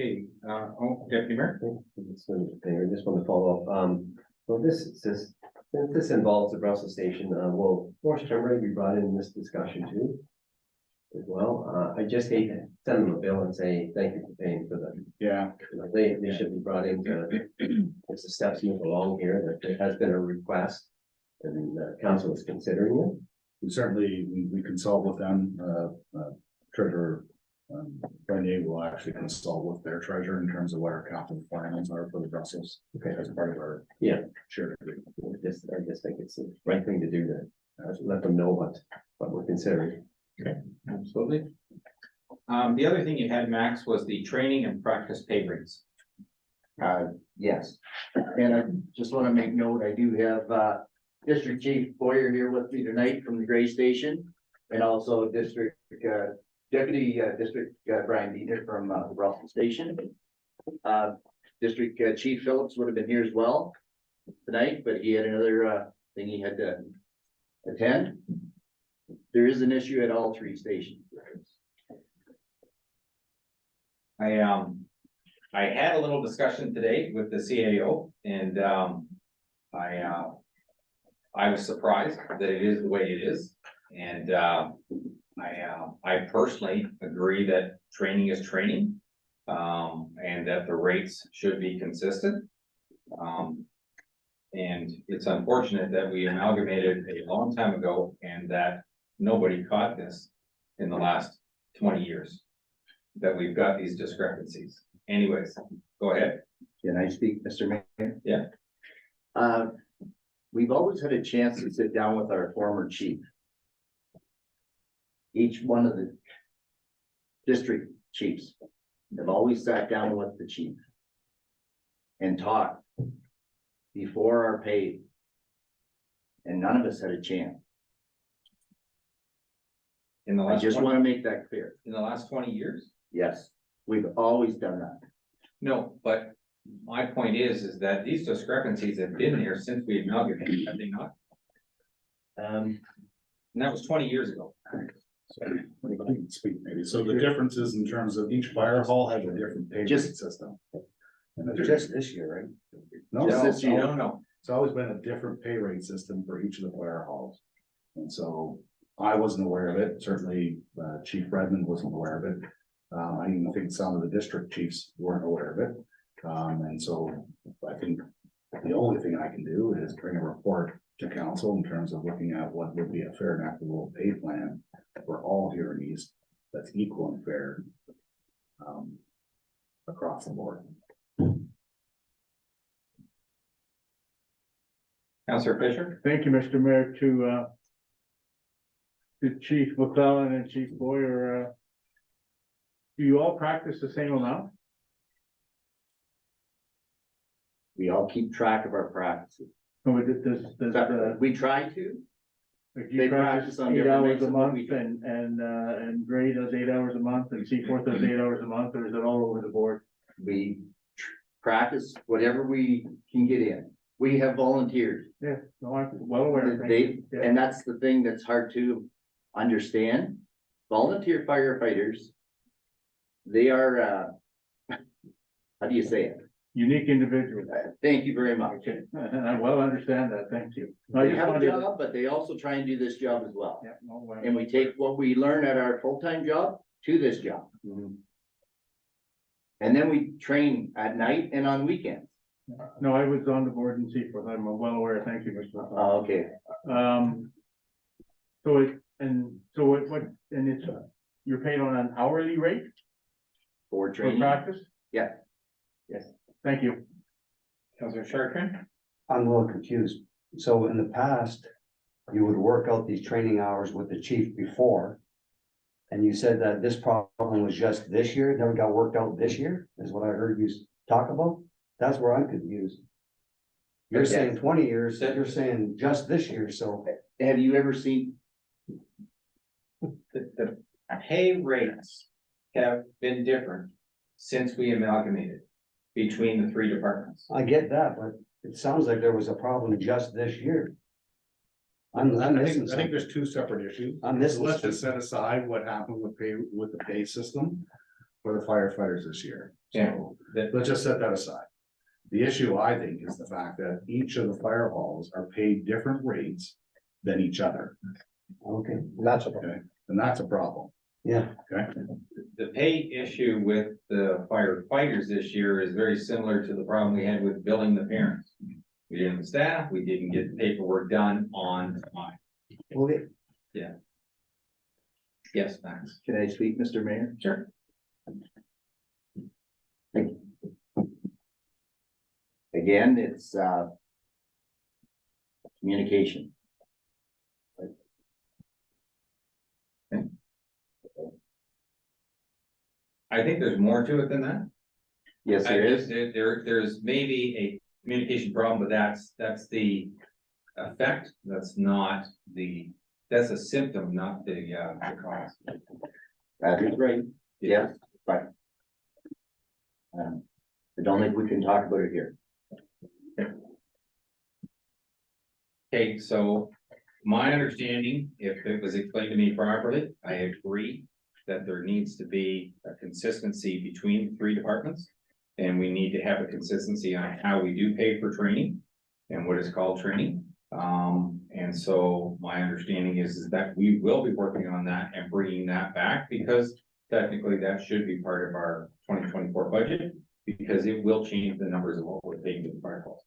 Okay, Deputy Mayor? I just want to follow up, well, since this involves the Brussels station, will Forest Timber be brought in this discussion too? As well, I just hate to send them a bill and say, thank you for paying for them. Yeah. You know, they should be brought in to, as the steps move along here, that there has been a request. And council is considering it. We certainly, we consult with them, treasurer. Bernier will actually consult with their treasurer in terms of what our capital requirements are for the Brussels. Okay. As part of our. Yeah. Sure. I just think it's the right thing to do to let them know what we're considering. Absolutely. The other thing you had, Max, was the training and practice pay rates. Yes, and I just want to make note, I do have District Chief Boyer here with me tonight from the Gray Station. And also Deputy District Brian Dieter from the Russell Station. District Chief Phillips would have been here as well tonight, but he had another thing he had to attend. There is an issue at all 3 stations. I had a little discussion today with the CAO, and I was surprised that it is the way it is. And, I personally agree that training is training. And that the rates should be consistent. And it's unfortunate that we amalgamated a long time ago and that nobody caught this in the last 20 years. That we've got these discrepancies. Anyways, go ahead. Can I speak, Mr. Mayor? Yeah. We've always had a chance to sit down with our former chief. Each one of the district chiefs have always sat down with the chief and talked before our pay. And none of us had a chance. In the I last, just 20 want to make that clear. in the last 20 years? Yes, we've always done that. No, but my point is that these discrepancies have been there since we amalgamated, have they not? And that was 20 years ago. So, I can speak maybe. So the differences in terms of each fire hall has a different pay rate system. Just this year, right? No, No, it's no. always been a different pay rate system for each of the fire halls. And so I wasn't aware of it. Certainly, Chief Redmond wasn't aware of it. I even think some of the district chiefs weren't aware of it. And so I think the only thing I can do is bring a report to council in terms of looking at what would be a fair and equitable pay plan for all Huronees that's equal and fair across the board. Councilor Fisher? Thank you, Mr. Mayor, to Chief McClellan and Chief Boyer, do you all practice the same amount? We all keep track of our practices. Or does, We try to. like They you practice practice on 8 different hours nights a of the month week. and Gray does 8 hours a month and C4 does 8 hours a month, or is it all over the board? We practice whatever we can get in. We have volunteers. Yeah, no, I'm well aware. Thank They, you. Yeah. and that's the thing that's hard to understand. Volunteer firefighters, they are, how do you say it? Unique individual. Thank you very much. Okay, and I well understand that, thank you. I They just have a wanted to- job, but they also try and do this job as well. Yeah, no, well, And we take what we learn at our full-time job to this job. And then we train at night and on weekends. No, I was on the board in C4, I'm well aware, thank you, Mr. McClellan. Oh, okay. And it's, you're paid on an hourly rate For for training. practice? Yeah. Thank you. Councilor Chartrand? I'm a little confused. So in the past, you would work out these training hours with the chief before. And you said that this problem was just this year, it never got worked out this year, is what I heard you talk about? That's where I'm confused. You're Yes. saying 20 years, you're saying just this year, so. Have you ever seen, The pay rates have been different since we amalgamated between the three departments. I get that, but it sounds like there was a problem just this year. I'm missing I think something. there's two separate issues. I'm missing So let's just something. set aside what happened with the pay system for the firefighters this year. Yeah. So let's just set that aside. The issue, I think, is the fact that each of the fire halls are paid different rates than each other. Okay, That's Okay, and that's a problem. yeah, Okay, The pay issue with the firefighters this year is very similar to the problem we had with billing the parents. We didn't have staff, we didn't get the paperwork done on time. okay. Yes, Max? can I speak, Mr. Mayor? Sure. Again, it's, communication. I think there's more to it than that. Yes, there is. There's maybe a communication problem, but that's the effect, that's not that's a symptom, not the cause. That is right. Yes, but. I don't think we can talk about it here. Okay, so my understanding, if it was explained to me properly, I agree that there needs to be a consistency between the three departments. And we need to have a consistency on how we do pay for training and what is called training. And so my understanding is that we will be working on that and bringing that back, because technically that should be part of our 2024 budget, because it will change the numbers of what we're paying to the fire calls.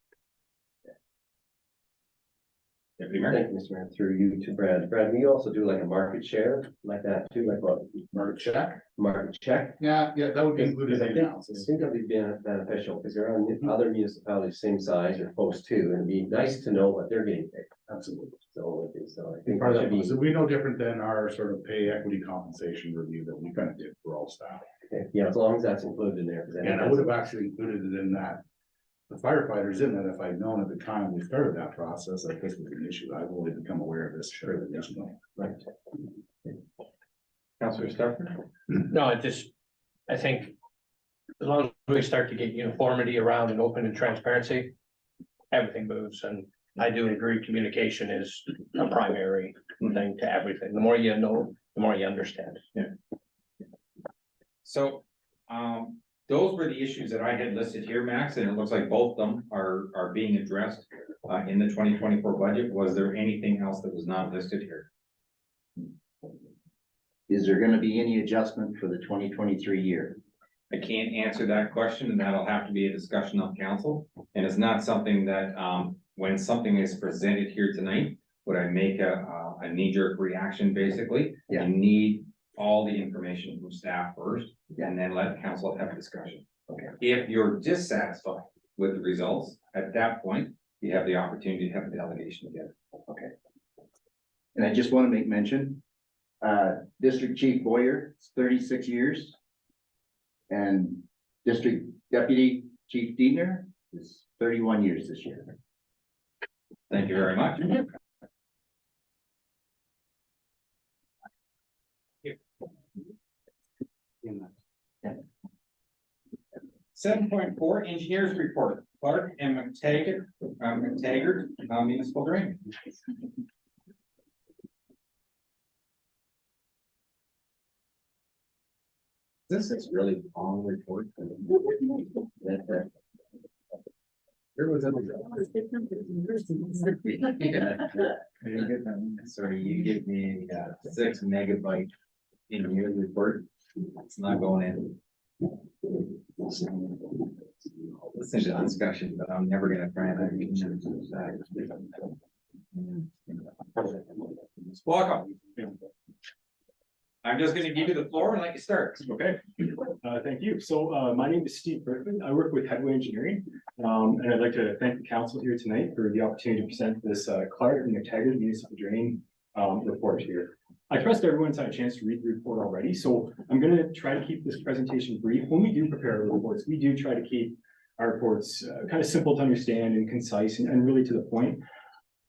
Deputy Mayor? Thank you, Mr. Mayor, through you to Brad. Brad, we also do like a market share like that too, like what, Market check? market check? Yeah, that would be included Because I in the think, I analysis. think that'd be beneficial, because there are other municipalities same size or close to, and it'd be nice to know what they're getting paid. Absolutely. So I think Part that of should that, be, so we no different than our sort of pay equity compensation review that we kind of did for all staff. yeah, as long as that's included in there. 'cause I think And I would that's- have actually included it in that. The firefighters in that, if I'd known at the time we started that process, that this was an issue, I've only become aware of this fairly recently. Right. Councilor Stafford? No, I think as long as we start to get uniformity around and open and transparency, everything moves, and I do agree, communication is a primary thing to everything. The more you know, the more you understand. So, those were the issues that I had listed here, Max, and it looks like both of them are being addressed in the 2024 budget. Was there anything else that was not listed here? Is there gonna be any adjustment for the 2023 year? I can't answer that question, and that'll have to be a discussion on council. And it's not something that, when something is presented here tonight, would I make a knee-jerk reaction, basically? Yeah. You need all the information from staff first, Yeah. and then let council have a discussion. Okay. If you're dissatisfied with the results, at that point, you have the opportunity to have a delegation together. And I just want to make mention, District Chief Boyer, it's 36 years. And District Deputy Chief Diener is 31 years this year. Thank you very much. 7.4 engineers report, Clark and McTaggart, municipal drain. This is really long report. There was a. Sorry, you give me 6 megabyte in your report. It's not going in. Listen to the discussion, but I'm never gonna try and. Welcome. I'm just gonna give you the floor and let you start. Okay, thank you. So, my name is Steve Griffin. I work with Headway Engineering. And I'd like to thank the council here tonight for the opportunity to present this, Clark and McTaggart Municipal Drain, report here. I trust everyone's had a chance to read the report already, so I'm gonna try to keep this presentation brief. When we do prepare our reports, we do try to keep our reports, kind of simple to understand and concise and really to the point.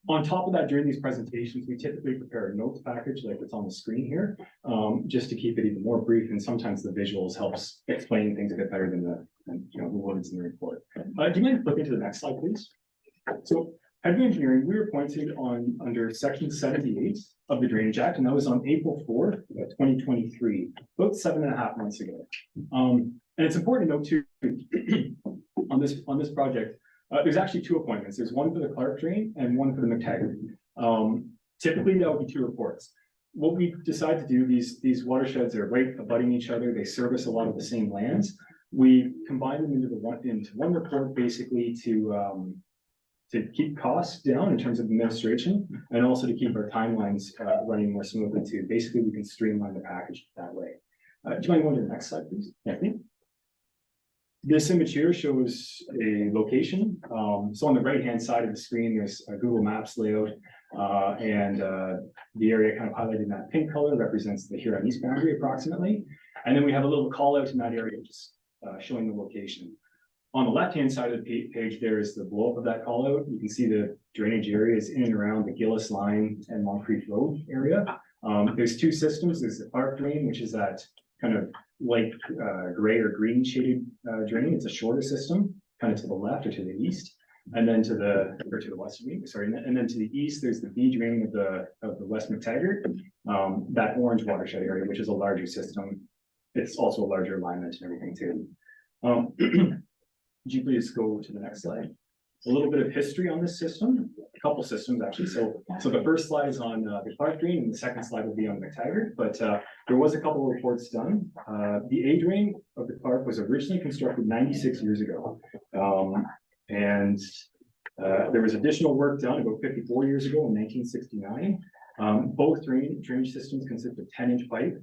On top of that, during these presentations, we typically prepare a notes package like it's on the screen here, just to keep it even more brief, and sometimes the visuals helps explain things a bit better than the words in the report. Do you mind flipping to the next slide, please? So, Headway Engineering, we were appointed under section 78 of the Drainage Act, and that was on April 4th, 2023, about 7.5 months ago. And it's important to note too, on this project, there's actually 2 appointments. There's one for the Clark Drain and one for the McTaggart. Typically, that would be 2 reports. What we decide to do, these watersheds are right abutting each other. They service a lot of the same lands. We combine them into one report, basically to keep costs down in terms of administration, and also to keep our timelines running more smoothly too. Basically, we can streamline the package that way. Do you mind going to the next slide, please? Thank you. This image here shows a location. So on the right-hand side of the screen, there's a Google Maps layout, and the area kind of highlighted in that pink color represents the Huron East boundary approximately. And then we have a little call out in that area, just showing the location. On the left-hand side of the page, there is the blow up of that call out. You can see the drainage areas in and around the Gillis Line and Moncrief Road area. There's 2 systems. There's the Clark Drain, which is that kind of light gray or green shaded drain. It's a shorter system, kind of to the left or to the east, and then to the west. And then to the east, there's the B drain of the West McTaggart, that orange watershed area, which is a larger system. It's also a larger alignment and everything too. Would you please go to the next slide? a little bit of history on this system, a couple systems actually. So the first slide is on the Clark drain and the second slide will be on McTaggart, but there was a couple of reports done. The A drain of the Clark was originally constructed 96 years ago. And there was additional work done about 54 years ago in 1969. Both drainage systems consist of 10-inch pipe.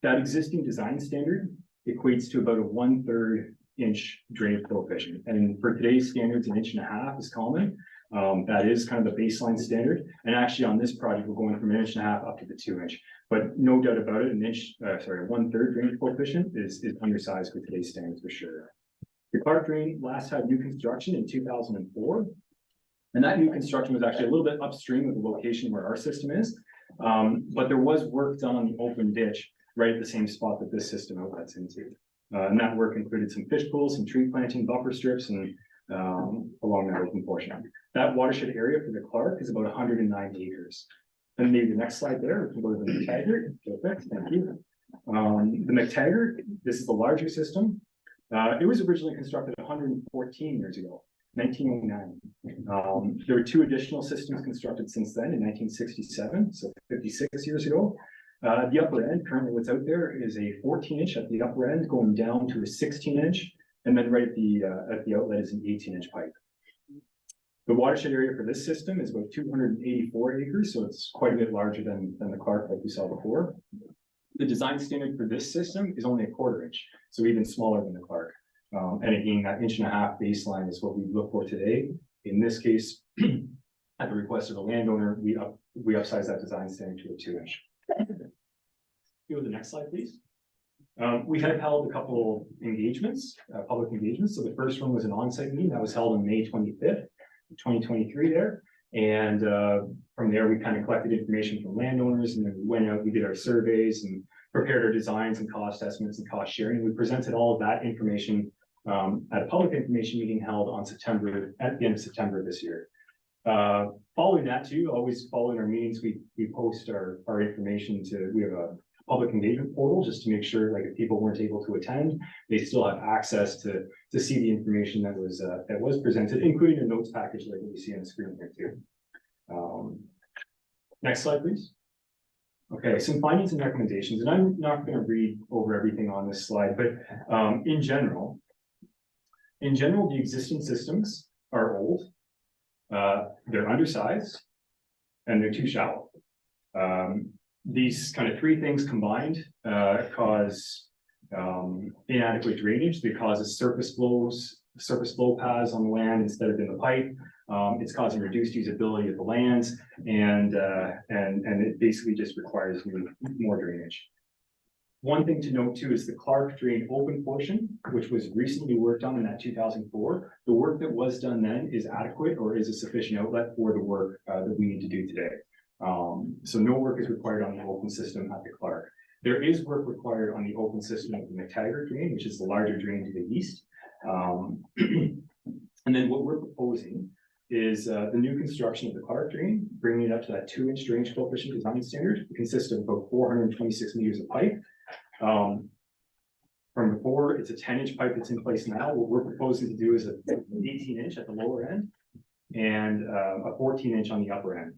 That existing design standard equates to about a 1/3 inch drainage coefficient. And for today's standards, 1.5 inches is common. That is kind of the baseline standard. And actually on this project, we're going from 1.5 inches up to the 2-inch. But no doubt about it, a 1/3 drainage coefficient is undersized for today's standards for sure. The Clark drain last had new construction in 2004. And that new construction was actually a little bit upstream of the location where our system is. But there was work done on the open ditch right at the same spot that this system outlets into. And that work included some fish pools, some tree planting, buffer strips, and along that open portion. That watershed area for the Clark is about 109 acres. Then maybe the next slide there, we can go to the McTaggart. Perfect, thank you. The McTaggart, this is the larger system. It was originally constructed 114 years ago, 1909. There were 2 additional systems constructed since then in 1967, so 56 years ago. The upper end, currently what's out there is a 14-inch at the upper end going down to a 16-inch, and then right at the outlet is an 18-inch pipe. The watershed area for this system is about 284 acres, so it's quite a bit larger than the Clark like we saw before. The design standard for this system is only a 1/4 inch, so even smaller than the Clark. And again, that 1.5 inch baseline is what we look for today. In this case, at the request of the landowner, we upsize that design standard to a 2-inch. Go to the next slide, please. We have held a couple engagements, public engagements. So the first one was an on-site meeting that was held on May 25th, 2023 there. And from there, we kind of collected information from landowners, and then we went out, we did our surveys and prepared our designs and cost estimates and cost sharing. We presented all of that information at a public information meeting held on at the end of September this year. Following that too, always following our meetings, we post our information we have a public engagement portal just to make sure, like, if people weren't able to attend, they still have access to see the information that was presented, including the notes package like what you see on the screen here too. Next slide, please. Okay, some findings and recommendations, and I'm not going to read over everything on this slide, but in general, the existing systems are old. They're undersized and they're too shallow. These kind of 3 things combined cause inadequate drainage. They cause surface flow paths on the land instead of in the pipe. It's causing reduced usability of the lands, and it basically just requires more drainage. One thing to note too is the Clark drain open portion, which was recently worked on in that 2004. The work that was done then is adequate or is a sufficient outlet for the work that we need to do today. So no work is required on the open system at the Clark. There is work required on the open system of the McTaggart drain, which is the larger drain to the east. And then what we're proposing is the new construction of the Clark drain, bringing it up to that 2-inch drainage coefficient design standard. It consists of about 426 meters of pipe. From before, it's a 10-inch pipe that's in place now. What we're proposing to do is an 18-inch at the lower end and a 14-inch on the upper end.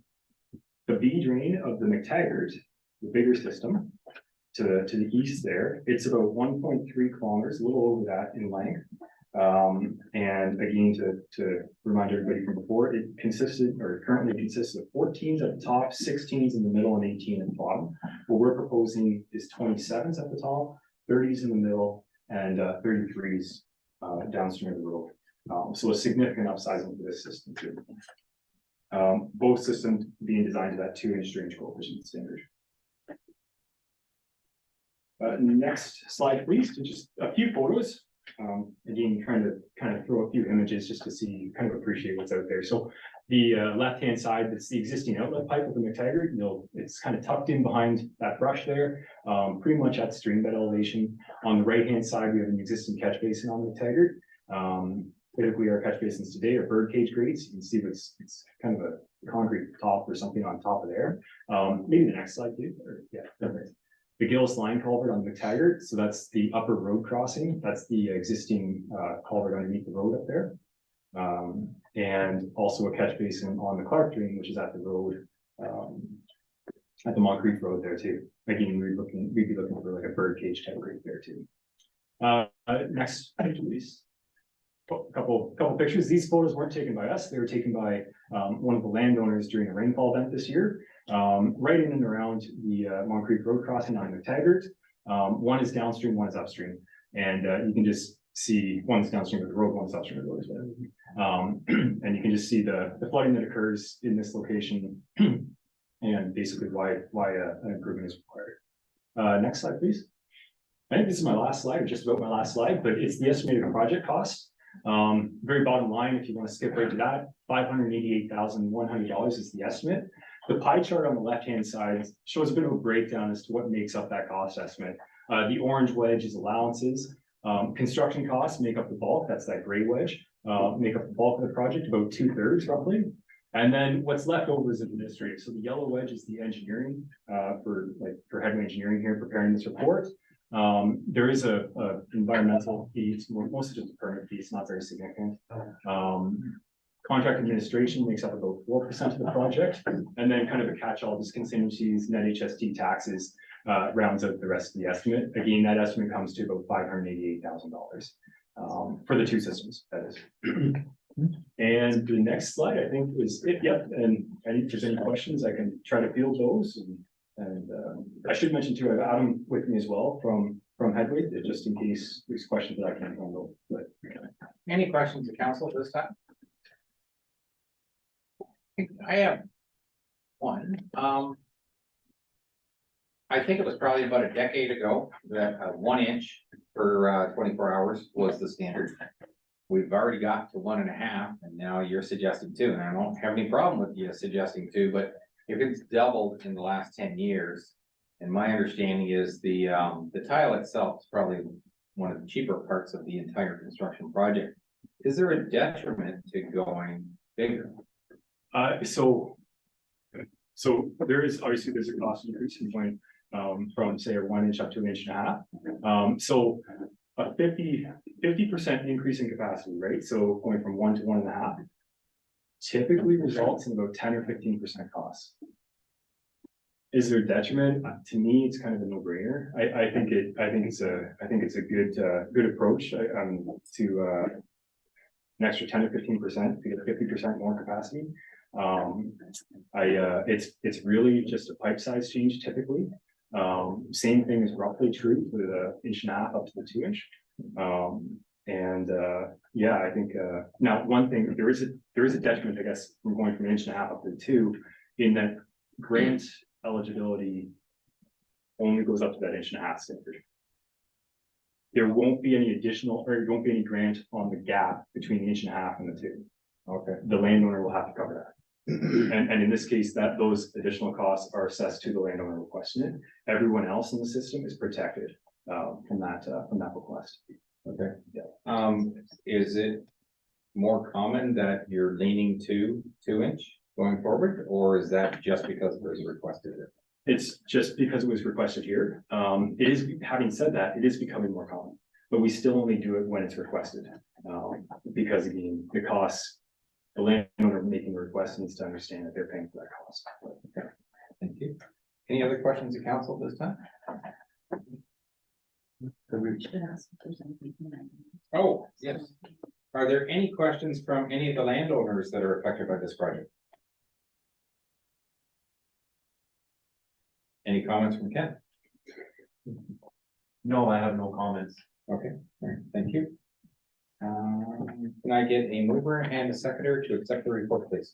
The B drain of the McTaggart, the bigger system, to the east there, it's about 1.3 kilometers, a little over that in length. And again, to remind everybody from before, it currently consists of 14s at the top, 16s in the middle, and 18 at the bottom. What we're proposing is 27s at the top, 30s in the middle, and 33s downstream of the road. So a significant upsizing for this system too. Both systems being designed to that 2-inch drainage coefficient standard. Next slide, please. So just a few photos. Again, trying to kind of throw a few images just to see, kind of appreciate what's out there. So the left-hand side, that's the existing outlet pipe of the McTaggart. It's kind of tucked in behind that brush there, pretty much at stream bed elevation. On the right-hand side, we have an existing catch basin on the McTaggart. Typically, our catch basins today are bird cage grates. You can see it's kind of a concrete top or something on top of there. Maybe the next slide, too. The Gillis line culvert on the McTaggart. So that's the upper road crossing. That's the existing culvert underneath the road up there. and also a catch basin on the Clark Drain, which is at the road, at the Moncrief Road there too. Again, we'd be looking for like a bird cage type rate there too. Next page, please. Couple pictures. These photos weren't taken by us. They were taken by one of the landowners during a rainfall event this year, right in and around the Moncrief Road crossing on McTaggart. One is downstream, one is upstream, and you can just see one's downstream of the road, one's upstream of the road as well. And you can just see the flooding that occurs in this location, and basically why an improvement is required. Next slide, please. I think this is my last slide, or just about my last slide, but it's the estimated project cost. Very bottom line, if you want to skip right to that, $588,100 is the estimate. The pie chart on the left-hand side shows a bit of a breakdown as to what makes up that cost estimate. The orange wedge is allowances. Construction costs make up the bulk, that's that gray wedge, make up the bulk of the project, about 2/3 roughly. And then what's left over is administrative. So the yellow wedge is the engineering, for Headway Engineering here preparing this report. There is a environmental fee, it's mostly just a permit fee, it's not very significant. Contract administration makes up about 4% of the project, and then kind of a catch-all, just contingencies, net HST taxes, rounds out the rest of the estimate. Again, that estimate comes to about $588,000 for the two systems, that is. And the next slide, I think, is it. Yep. And if there's any questions, I can try to field those. And I should mention too, I have Adam with me as well from Headway, just in case there's questions that I can't handle. But Any questions to council at this time? I have one. I think it was probably about a decade ago that 1 inch for 24 hours was the standard. We've already got to 1.5, and now you're suggesting 2, and I don't have any problem with you suggesting 2, but if it's doubled in the last 10 years, and my understanding is the tile itself is probably one of the cheaper parts of the entire construction project. Is there a detriment to going bigger? So there is, obviously, there's a cost increase in going from say a 1 inch up to 1.5 inches. So a 50% increase in capacity, right? So going from 1 to 1.5 typically results in about 10 or 15% costs. Is there a detriment? To me, it's kind of a no-brainer. I think it's a good approach to an extra 10 or 15% to get 50% more capacity. It's really just a pipe size change typically. Same thing is roughly true for the 1.5 inches up to the 2 inch. Yeah, I think now one thing, there is a detriment, I guess, from going from 1.5 inches up to the 2, in that grant eligibility only goes up to that 1.5 inches standard. There won't be any additional, or there won't be any grant on the gap between the 1.5 inches and the 2. Okay. The landowner will have to cover that. And in this case, those additional costs are assessed to the landowner requesting it. Everyone else in the system is protected from that request. Okay. Yeah. Is it more common that you're leaning to 2 inch going forward, or is that just because it was requested? It's just because it was requested here. It is, having said that, it is becoming more common, but we still only do it when it's requested. Because again, the costs, the landowner making the request needs to understand that they're paying for that cost. Okay. Thank you. Any other questions of council this time? Oh, yes. Are there any questions from any of the landowners that are affected by this project? Any comments from Ken? No, I have no comments. Okay, all right, thank you. Can I get a mover and a seconder to accept the report, please?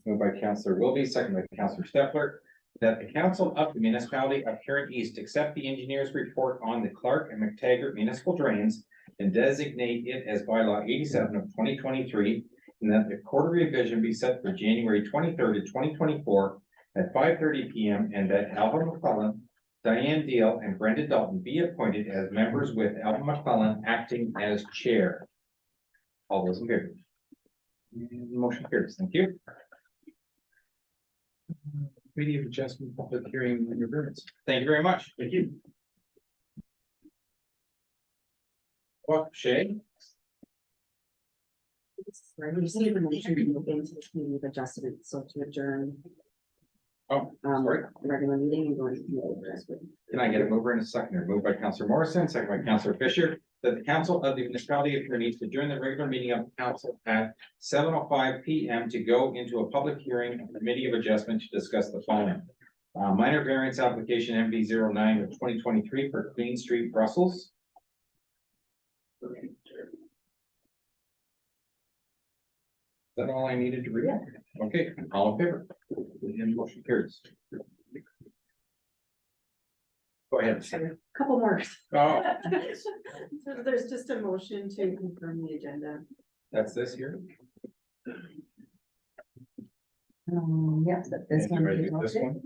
Moved by Councillor Wilby, second by Councillor Stepler, that the council of the municipality of Huron East accept the engineer's report on the Clark and McTaggart municipal drains and designate it as bylaw 87 of 2023, and that the quarter revision be set for January 23rd of 2024 at 5:30 p.m. and that Alvin McClellan, Diane Deal, and Brenda Dalton be appointed as members with Alvin McClellan acting as chair. All those in favor? Motion carries. Thank you. Committee of Adjustment Public Hearing and Agreements. Thank you very much. Thank you. Well, Shay. Right, we just need a motion to look into the committee of adjustment, so to adjourn. Oh, sorry. The regular meeting and go into the adjustment. Can I get a mover and a seconder? Moved by Councillor Morrison, second by Councillor Fisher, that the council of the municipality of Huron to adjourn the regular meeting of council at 7:05 PM to go into a public hearing of committee of adjustment to discuss the following. Minor variance application MB 09 of 2023 for Queen Street, Brussels. Is that all I needed to read? Okay, all in favor? And motion carries. Go ahead. Couple more. Oh, So there's just a motion to confirm the agenda. that's this here? Yes, but this one. Ready we to do this voted. one?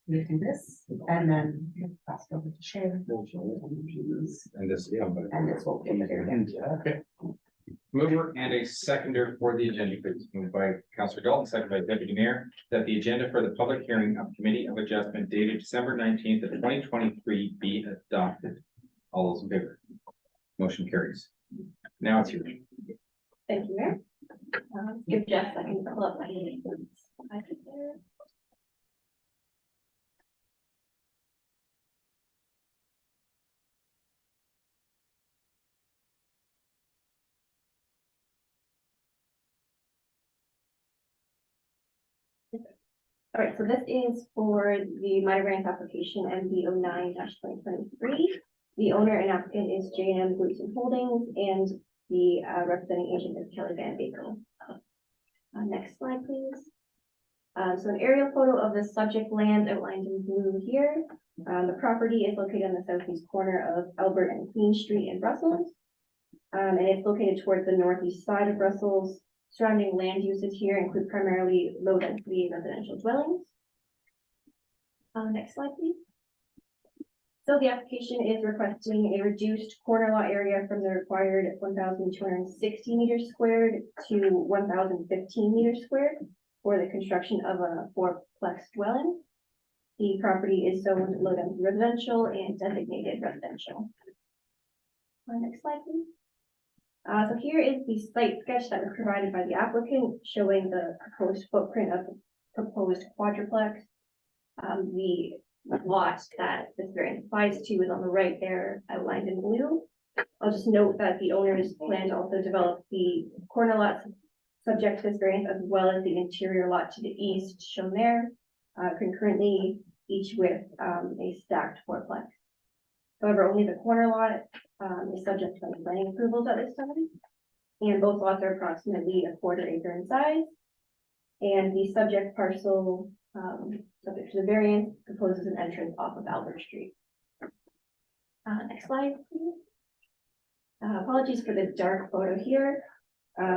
We do this, and then pass it over to Shay. And this, yeah, but. And this will be there. Okay. Mover and a seconder for the agenda, please. Moved by Councillor Dalton, second by Deputy Mayor, that the agenda for the public hearing of Committee of Adjustment dated December 19th of 2023 be adopted. All those in favor? Motion carries. Now it's yours. Thank you, Mayor. Give Jeff a second to pull up my. All right, so this is for the minor variance application MB 09-2023. The owner and applicant is J&M Gleason Holdings, and the representing agent is Kelly Van Baker. Next slide, please. So an aerial photo of the subject land outlined in blue here. The property is located on the southeast corner of Albert and Queen Street in Brussels. And it's located towards the northeast side of Brussels. Surrounding land uses here include primarily low density residential dwellings. Next slide, please. So the application is requesting a reduced corner lot area from the required 1,260 meters squared to 1,015 meters squared for the construction of a fourplex dwelling. The property is zoned low density residential and designated residential. Next slide, please. So here is the site sketch that was provided by the applicant showing the proposed footprint of the proposed quadruplex. The lot that this variance applies to is on the right there, outlined in blue. I'll just note that the owners plan to also develop the corner lots subject to this variance, as well as the interior lot to the east shown there, concurrently, each with a stacked fourplex. However, only the corner lot is subject to any planning approvals at this time. And both lots are approximately a quarter acre in size. And the subject parcel, subject to the variance, proposes an entrance off of Albert Street. Next slide, please. Apologies for the dark photo here.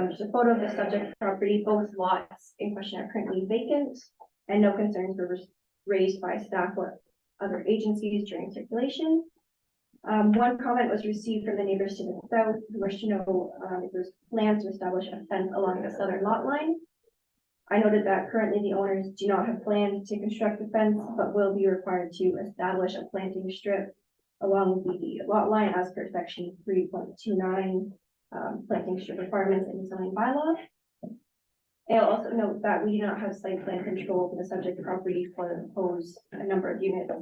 Just a photo of the subject property. Both lots in question are currently vacant, and no concerns were raised by staff or other agencies during circulation. One comment was received from the neighbors to the south, who wished to know if there's plans to establish a fence along the southern lot line. I noted that currently the owners do not have plans to construct a fence, but will be required to establish a planting strip along the lot line as per section 3.29 planting strip requirements in the zoning bylaw. And I'll also note that we do not have site plan control for the subject property for the proposed number of units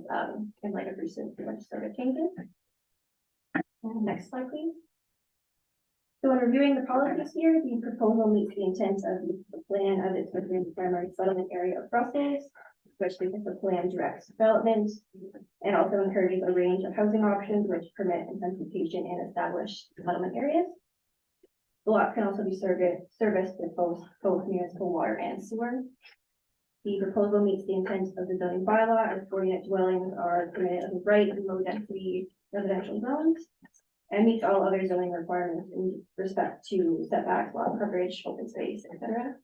in light of recent legislative changes. Next slide, please. So in reviewing the policies here, the proposal meets the intent of the plan as it's within the primary settlement area of Brussels, especially because the plan directs development and also encourages a range of housing options which permit intensification and establish settlement areas. The lots can also be serviced with both municipal water and sewer. The proposal meets the intent of the zoning bylaw as 40-unit dwellings are permitted as right in low density residential zones and meets all other zoning requirements in respect to setbacks, lot coverage, open space, etc.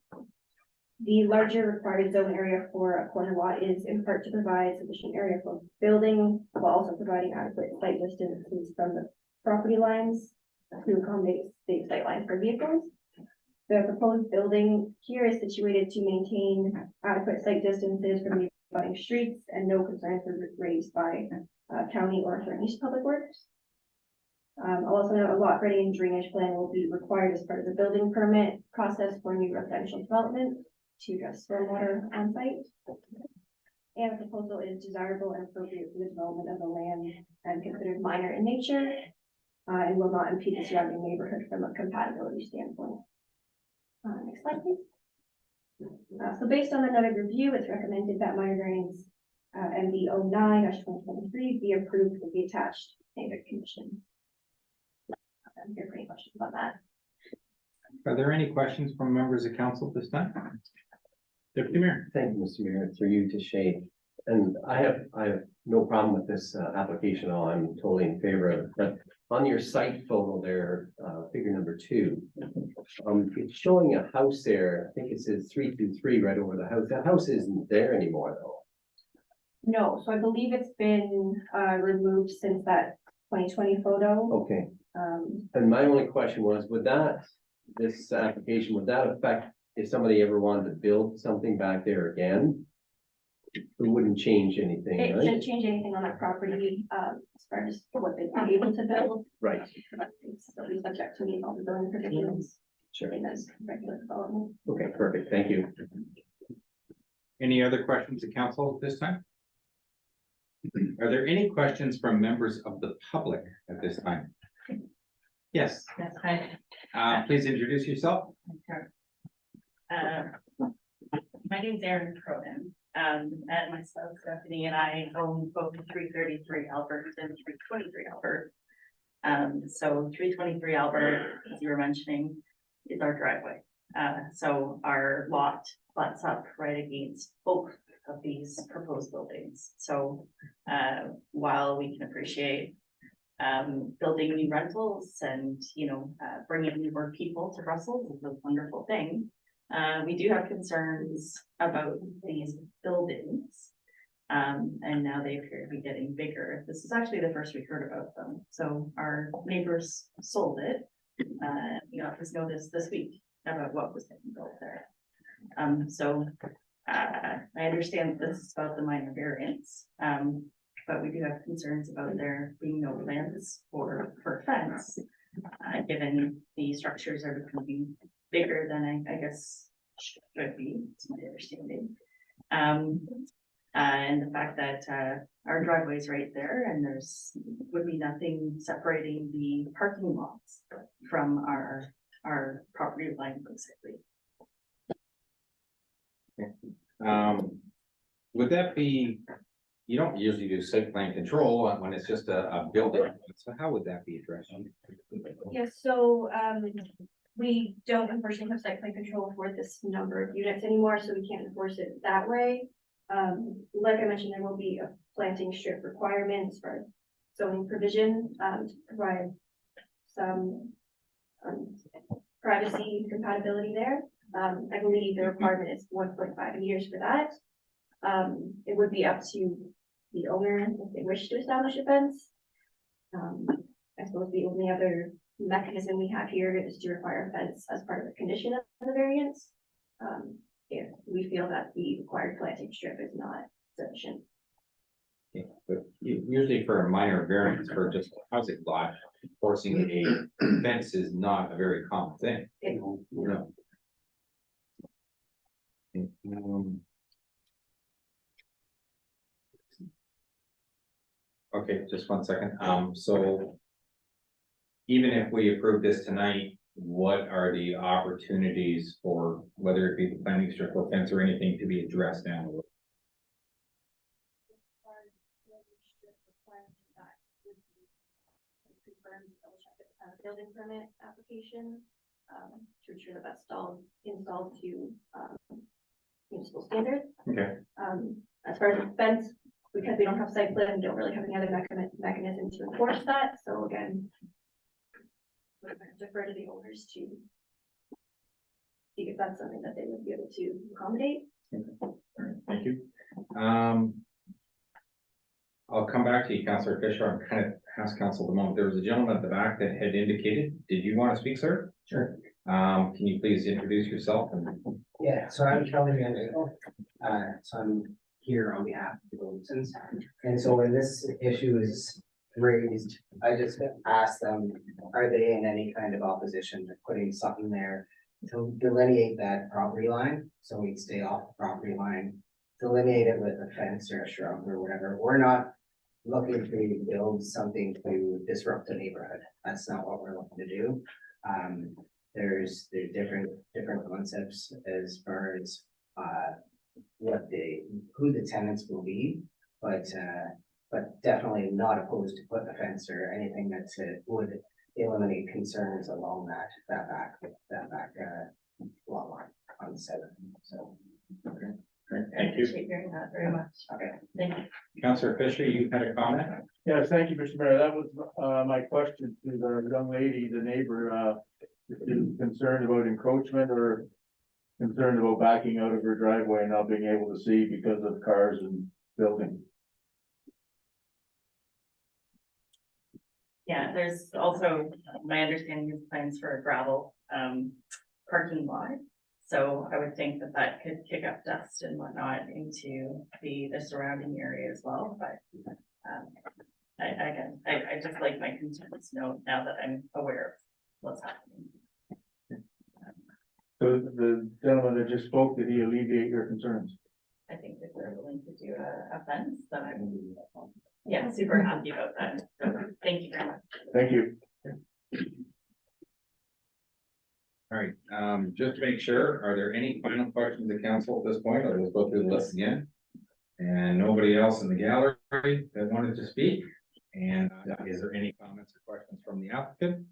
The larger required zone area for a corner lot is in part to provide sufficient area for building while also providing adequate site distances from the property lines to accommodate state sight lines for vehicles. The proposed building here is situated to maintain adequate site distances from the abutting streets, and no concerns were raised by county or Huron Public Works. I'll also note a lot grading and drainage plan will be required as part of the building permit process for new residential development to address stormwater on site. And the proposal is desirable and appropriate for the development of the land and considered minor in nature, and will not impede the surrounding neighborhood from a compatibility standpoint. Next slide, please. So based on the noted review, it's recommended that minor variance MB 09-2023 be approved with the attached standard conditions. I'm here for any questions about that. Are there any questions from members of council this time? Deputy Mayor. Thank you, Mr. Mayor, through you to Shane. And I have no problem with this application at all. I'm totally in favor of it. But on your site photo there, figure number 2, it's showing a house there. I think it says 323 right over the house. That house isn't there anymore though. No, so I believe it's been removed since that 2020 photo. Okay. And my only question was, this application, would that affect if somebody ever wanted to build something back there again? It wouldn't change anything, It right? shouldn't change anything on that property, as far as what they'd be able to build. Right. It's still be subject to meet all the building provisions. Sure. Same as regular development. Okay, perfect. Thank you. Any other questions of council at this time? Are there any questions from members of the public at this time? Yes, Yes, hi. please introduce yourself. My name's Erin Cronin, and myself, Stephanie, and I own both 333 Albert and 323 Albert. So 323 Albert, as you were mentioning, is our driveway. So our lot butts up right against both of these proposed buildings. So while we can appreciate building new rentals and, bringing more people to Brussels is a wonderful thing. We do have concerns about these buildings. And now they appear to be getting bigger. This is actually the first we heard about them. So our neighbors sold it. We got this notice this week about what was getting built there. I understand this is about the minor variance. But we do have concerns about there being no plans for fence, given the structures are becoming bigger than I guess should be, it's my understanding. And the fact that our driveway is right there and would be nothing separating the parking lots from our property line basically. Would that be, you don't usually do site plan control when it's just a building, so how would that be addressed? Yes, so we don't unfortunately have site plan control for this number of units anymore, so we can't enforce it that way. Like I mentioned, there will be a planting strip requirements for zoning provision to provide some privacy compatibility there. I believe the requirement is 1.5 years for that. It would be up to the owner if they wish to establish a fence. I suppose the only other mechanism we have here is to require a fence as part of the condition of the variance. If we feel that the required planting strip is not sufficient. Okay, but usually for a minor variance for just a housing lot, forcing a fence is not a very common thing. No. Okay, just 1 second. So even if we approve this tonight, what are the opportunities for whether it be the planning strip or fence or anything to be addressed down the road? Building permit application to ensure that that's installed to municipal standards. Okay. As far as the fence, because we don't have site plan, we don't really have any other mechanism to enforce that. So again, we're going to defer to the owners to see if that's something that they would be able to accommodate. Thank you. I'll come back to you, Councillor Fisher. I'm kind of House Council at the moment. There was a gentleman at the back that had indicated. Did you want to speak, sir? Sure. Can you please introduce yourself? Yeah, so I'm Kelly Mandigo. So I'm here on behalf of the Williamsons. And so when this issue is raised, I just asked them, are they in any kind of opposition to putting something there to delineate that property line, so we'd stay off the property line, delineate it with a fence or a shrub or whatever. We're not looking to build something to disrupt the neighborhood. That's not what we're looking to do. There's different concepts as far as who the tenants will be, but definitely not opposed to putting a fence or anything that would eliminate concerns along that back lot line on the 7th. So. Okay. Great, I thank you. appreciate hearing that very much. Okay. Thank you. Councillor Fisher, you had a comment? Yes, thank you, Mr. Mayor. That was, my question to the young lady, the neighbor, is concerned about encroachment or concerned about backing out of her driveway and not being able to see because of cars and buildings. Yeah, there's also, my understanding is plans for a gravel parking lot. So I would think that could kick up dust and whatnot into the surrounding area as well, but I just like my concerns now that I'm aware of what's happening. So the gentleman that just spoke, did he alleviate your concerns? I think if they're willing to do a fence, then I'm, yeah, super happy about that. So thank you very much. Thank you. All right, just to make sure, are there any final questions of council at this point, or let's go through the list again? And nobody else in the gallery that wanted to speak? And is there any comments or questions from the applicant?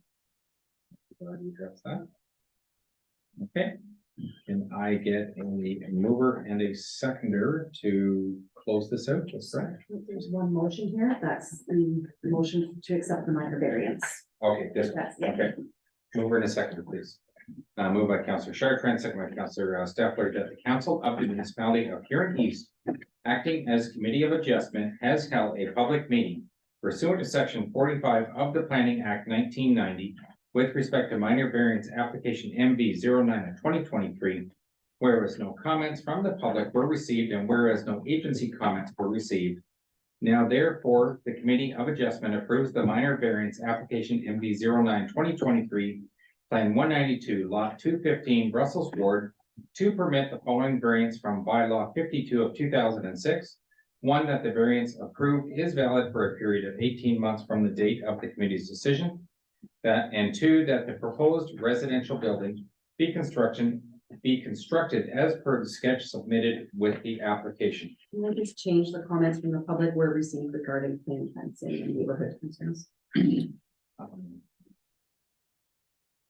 Already addressed that. Okay, can I get a mover and a seconder to close this out? Just right. There's one motion here, that's the motion to accept the minor variance. Okay, this, That's, yeah. okay. Mover and a seconder, please. Moved by Councillor Chartrand, second by Councillor Stepler, that the council of the municipality of Huron East, acting as committee of adjustment, has held a public meeting pursuant to section 45 of the Planning Act 1990 with respect to minor variance application MV 09 of 2023, whereas no comments from the public were received and whereas no agency comments were received. Now therefore, the committee of adjustment approves the minor variance application MV 09 2023 Plan 192, Lot 215, Brussels Ward, to permit the following variance from bylaw 52 of 2006. One, that the variance approved is valid for a period of 18 months from the date of the committee's decision. And two, that the proposed residential building be constructed as per the sketch submitted with the application. Can I just change the comments from the public were received regarding plain fencing and neighborhood concerns?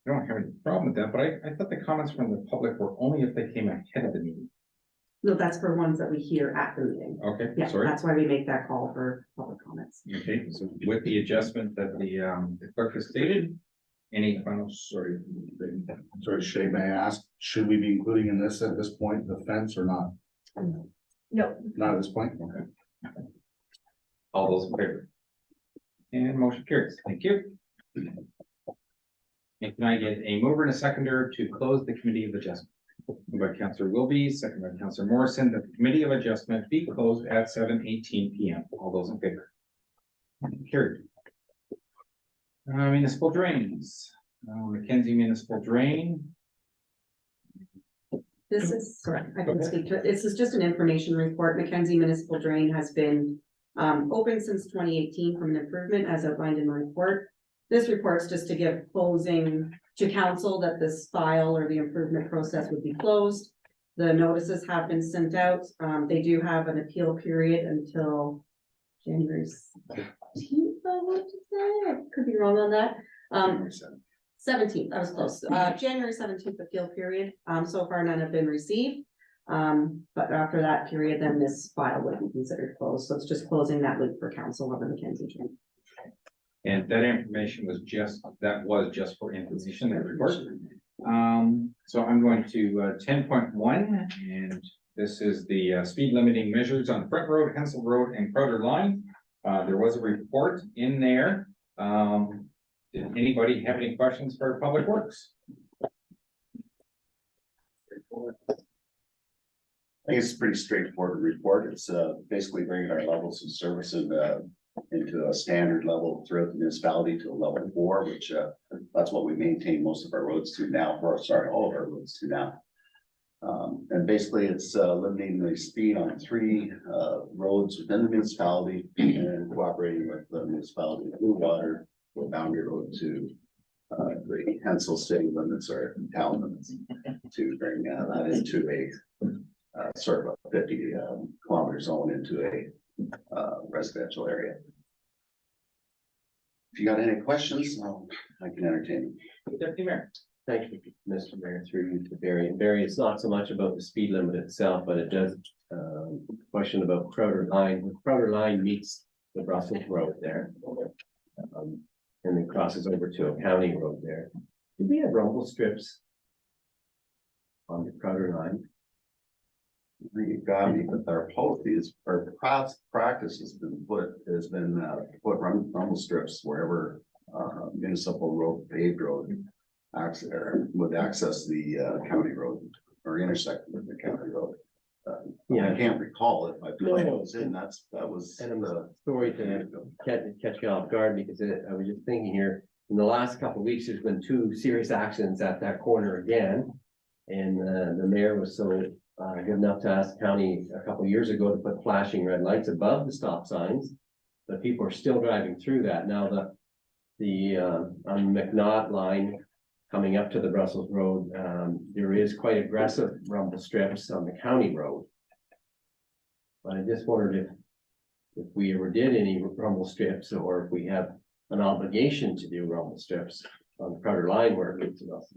I don't have any problem with that, but I thought the comments from the public were only if they came ahead of the meeting. No, that's for ones that we hear at the meeting. Okay, Yeah, sorry. that's why we make that call for public comments. Okay, so with the adjustment that the clerk has stated, any final, sorry. Sorry, Shay, may I ask, should we be including in this at this point, the fence or not? No. Not at this point, okay. All those in favor? And motion carries. Thank you. And can I get a mover and a seconder to close the committee of adjustment? Moved by Councillor Wilby, second by Councillor Morrison, that the committee of adjustment be closed at 7:18 p.m. All those in favor? Carried. Municipal drains, Mackenzie Municipal Drain. This is correct. I can speak to it. This is just an information report. Mackenzie Municipal Drain has been open since 2018 from an improvement as outlined in the report. This report's just to give closing to council that this file or the improvement process would be closed. The notices have been sent out. They do have an appeal period until January 17th, I want to say. I could be wrong on that. 17th, I was close. January 17th appeal period. So far none have been received. But after that period, then this file would be considered closed. So it's just closing that loop for council of the Mackenzie Drain. And that information was just for information, that report. So I'm going to 10.1, and this is the speed limiting measures on Front Road, Hensel Road, and Crowder Line. There was a report in there. Did anybody have any questions for Public Works? I think it's a pretty straightforward report. It's basically bringing our levels of service in into a standard level throughout the municipality to a level 4, which, that's what we maintain most of our roads to now, all of our roads to now. And basically it's limiting the speed on 3 roads within the municipality and cooperating with the municipality of Blue Water, for boundary road to the Hensel city limits or town limits to bring that into a sort of a 50 kilometer zone into a residential area. If you got any questions, I can entertain them. Deputy Mayor. Thank you, Mr. Mayor, through you to Barry. And Barry, it's not so much about the speed limit itself, but it does, question about Crowder Line. Crowder Line meets the Brussels Road there. And then crosses over to a county road there. Do we have rumble strips on the Crowder Line? You got me, but our policy is, our practice has been put rumble strips wherever municipal road, paved road would access the county road or intersect with the county road. I can't recall it, but I was in, that was. And I'm sorry to catch you off guard because I was just thinking here, in the last couple of weeks, there's been 2 serious accidents at that corner again. And the mayor was so good enough to ask the county a couple of years ago to put flashing red lights above the stop signs. But people are still driving through that. Now the on McNaught line coming up to the Brussels Road, there is quite aggressive rumble strips on the county road. But I just wondered if we ever did any rumble strips or if we have an obligation to do rumble strips on the Crowder Line where it leads to us.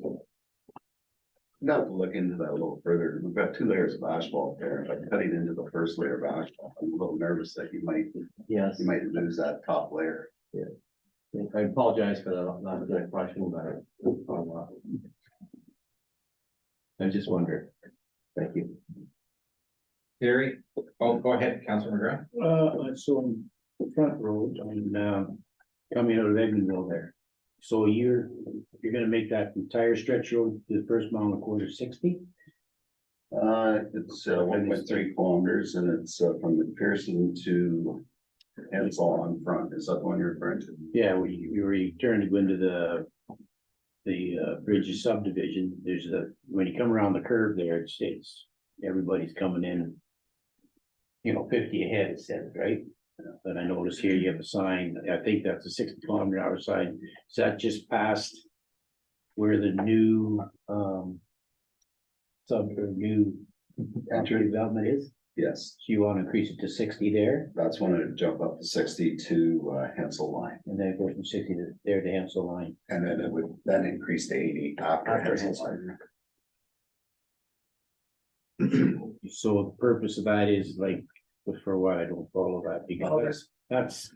Got to look into that a little further. We've got 2 layers of asphalt there, but cutting into the first layer of asphalt, I'm a little nervous that you might lose that top layer. Yeah. I apologize for that, not a good question, but I just wondered. Thank you. Barry, go ahead, Councilor McGrath. So on Front Road, coming out of Edmonville there. So you're gonna make that entire stretch road to the first mile and a quarter 60? It's 1.3 kilometers and it's from McPherson to Hensel on front. Is that the one you're referring to? Yeah, where you turn to go into the Bridges subdivision, there's when you come around the curve there, it's everybody's coming in. 50 ahead, it says, right? But I notice here you have a sign, I think that's a 60 km/h sign. Is that just past where the new new entry development is? Yes. So you want to increase it to 60 there? That's when it jump up to 60 to Hensel line. And then it goes from 60 to there to Hensel line. And then it would then increase to 80 after Hensel line. So the purpose of that is like, for what I don't follow that because that's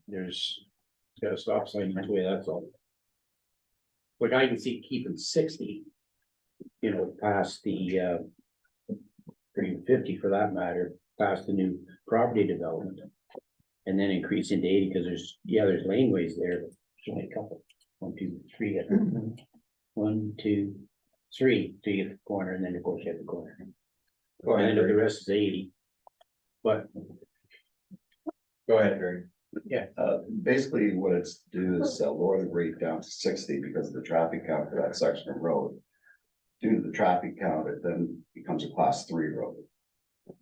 there's got a stop sign each way, that's all. Like I can see keeping 60, past the or even 50 for that matter, past the new property development. And then increase into 80 because there's laneways there. There's only a couple. 1, 2, 3. 1, 2, 3 to get the corner and then of course you have the corner. And the rest is 80. But go ahead, Barry. Yeah. Basically what it's do is lower the rate down to 60 because of the traffic count for that section of road. Due to the traffic count, it then becomes a class 3 road.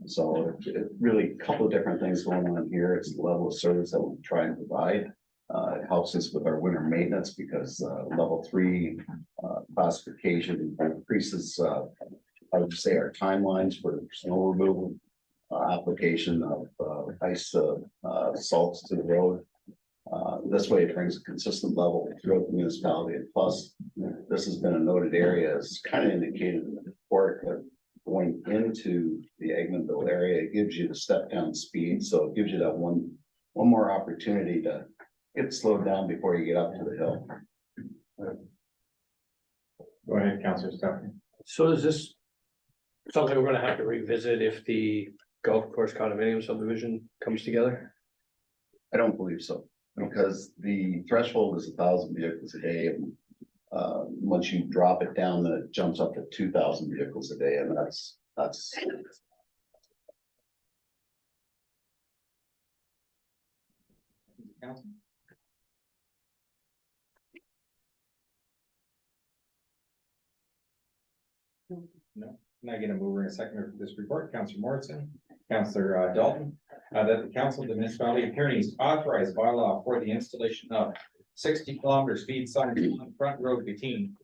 So it really a couple of different things going on here. It's the level of service that we try and provide. It helps us with our winter maintenance because level 3 classification increases I would say our timelines for snow removal, application of ice salts to the road. This way it brings a consistent level throughout the municipality. And plus, this has been a noted area, as kind of indicated in the report, that going into the Egmontville area, it gives you the step down speed. So it gives you that one more opportunity to get slowed down before you get up to the hill. Go ahead, Councilor Stephanie. So is this something we're gonna have to revisit if the golf course condominium subdivision comes together? I don't believe so, because the threshold is 1,000 vehicles a day. And once you drop it down, then it jumps up to 2,000 vehicles a day, and that's council? No, can I get a mover and a seconder for this report? Councillor Morrison, Councillor Dalton, that the council of the municipality of Huron East authorize bylaw for the installation of 60-kilometer speed signs on front road between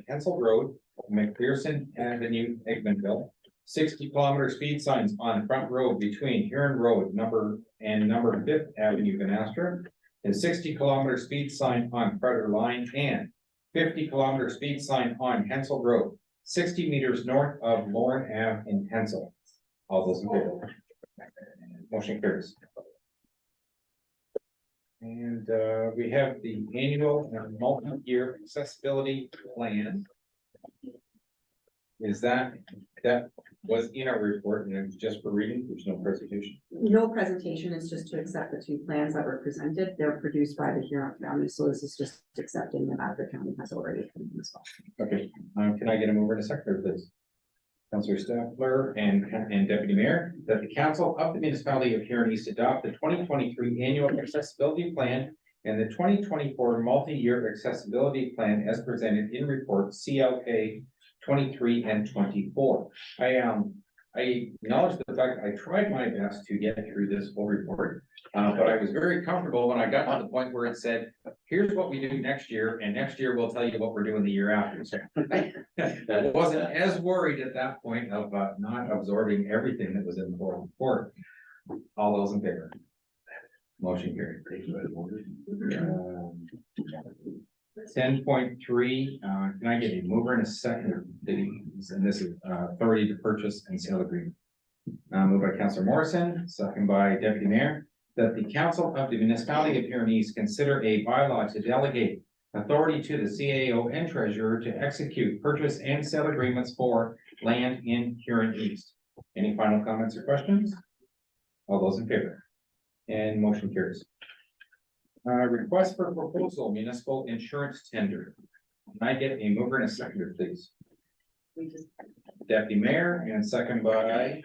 Hensel Road, McPherson Avenue, Egmontville. 60-kilometer speed signs on front road between Huron Road number 5th Avenue, Vanastra. And 60-kilometer speed sign on Crutter Line and 50-kilometer speed sign on Hensel Road, 60 meters north of Lauren Ave in Hensel. All those in favor? Motion carries. And we have the annual and multi-year accessibility plan. Is that was in our report and it's just for reading? There's no presentation. No presentation, it's just to accept the two plans that were presented. They're produced by the Huron County, so this is just accepting them after the county has already approved them as well. Okay, can I get a mover and a seconder, please? Councillor Staffler and Deputy Mayor, that the council of the municipality of Huron East adopt the 2023 annual accessibility plan and the 2024 multi-year accessibility plan as presented in report CLK 23 and 24. I acknowledge the fact I tried my best to get through this whole report, but I was very comfortable when I got to the point where it said, here's what we do next year, and next year we'll tell you what we're doing the year after. So I wasn't as worried at that point of not absorbing everything that was in the whole report. All those in favor? Motion carried. 10.3, can I get a mover and a seconder, please? And this is authority to purchase and sale agreement. Moved by Councillor Morrison, second by Deputy Mayor, that the council of the municipality of Huron East consider a bylaw to delegate authority to the CAO and treasurer to execute purchase and sale agreements for land in Huron East. Any final comments or questions? All those in favor? And motion carries. Request for proposal municipal insurance tender. Can I get a mover and a seconder, please? Deputy Mayor and second by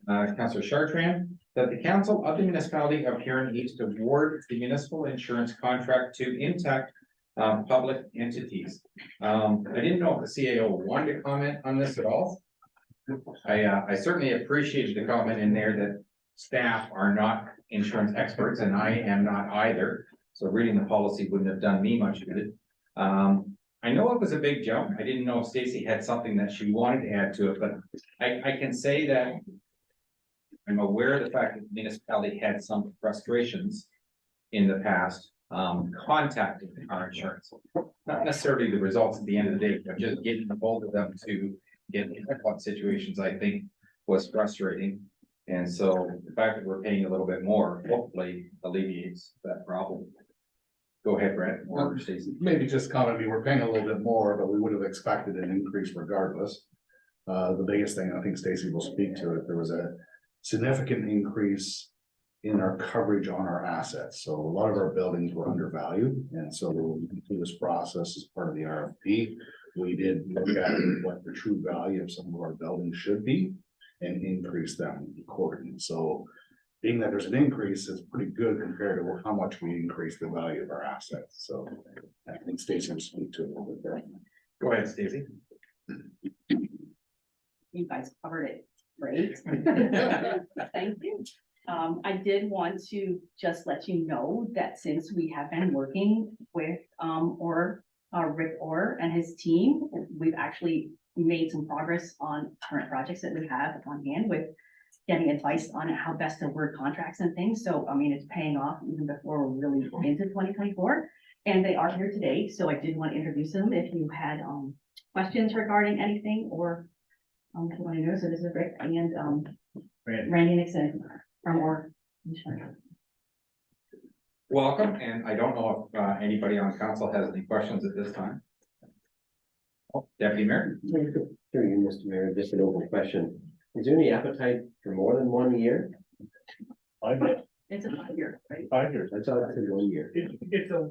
Councillor Chartrand, that the council of the municipality of Huron East award the municipal insurance contract to intact public entities. I didn't know if the CAO wanted to comment on this at all. I certainly appreciated the comment in there that staff are not insurance experts, and I am not either. So reading the policy wouldn't have done me much good. I know it was a big jump. I didn't know if Stacy had something that she wanted to add to it, but I can say that I'm aware of the fact that the municipality had some frustrations in the past, contacting our insurance. Not necessarily the results at the end of the day, but just getting a hold of them to get in what situations I think was frustrating. And so the fact that we're paying a little bit more hopefully alleviates that problem. Go ahead, Brett, or Stacy. Maybe just comment, we're paying a little bit more, but we would have expected an increase regardless. The biggest thing, I think Stacy will speak to it, there was a significant increase in our coverage on our assets. So a lot of our buildings were undervalued. And so through this process as part of the RFP, we did look at what the true value of some of our buildings should be and increase them accordingly. So being that there's an increase is pretty good compared to how much we increase the value of our assets. So I think Stacy will speak to it a little bit there. Go ahead, Stacy. You guys covered it great. Thank you. I did want to just let you know that since we have been working with Rick Orr and his team, we've actually made some progress on current projects that we have on hand with getting advice on how best to word contracts and things. So, I mean, it's paying off even before we're really into 2024. And they are here today, so I did want to introduce them if you had questions regarding anything or if you want to know. So this is Rick and Randy Nixon from Orr. Welcome, and I don't know if anybody on council has any questions at this time. Deputy Mayor? Through you, Mr. Mayor, just an open question. Is there any appetite for more than 1 year? It's a 5 year, right? 5 years. I thought it said 1 year. It's a,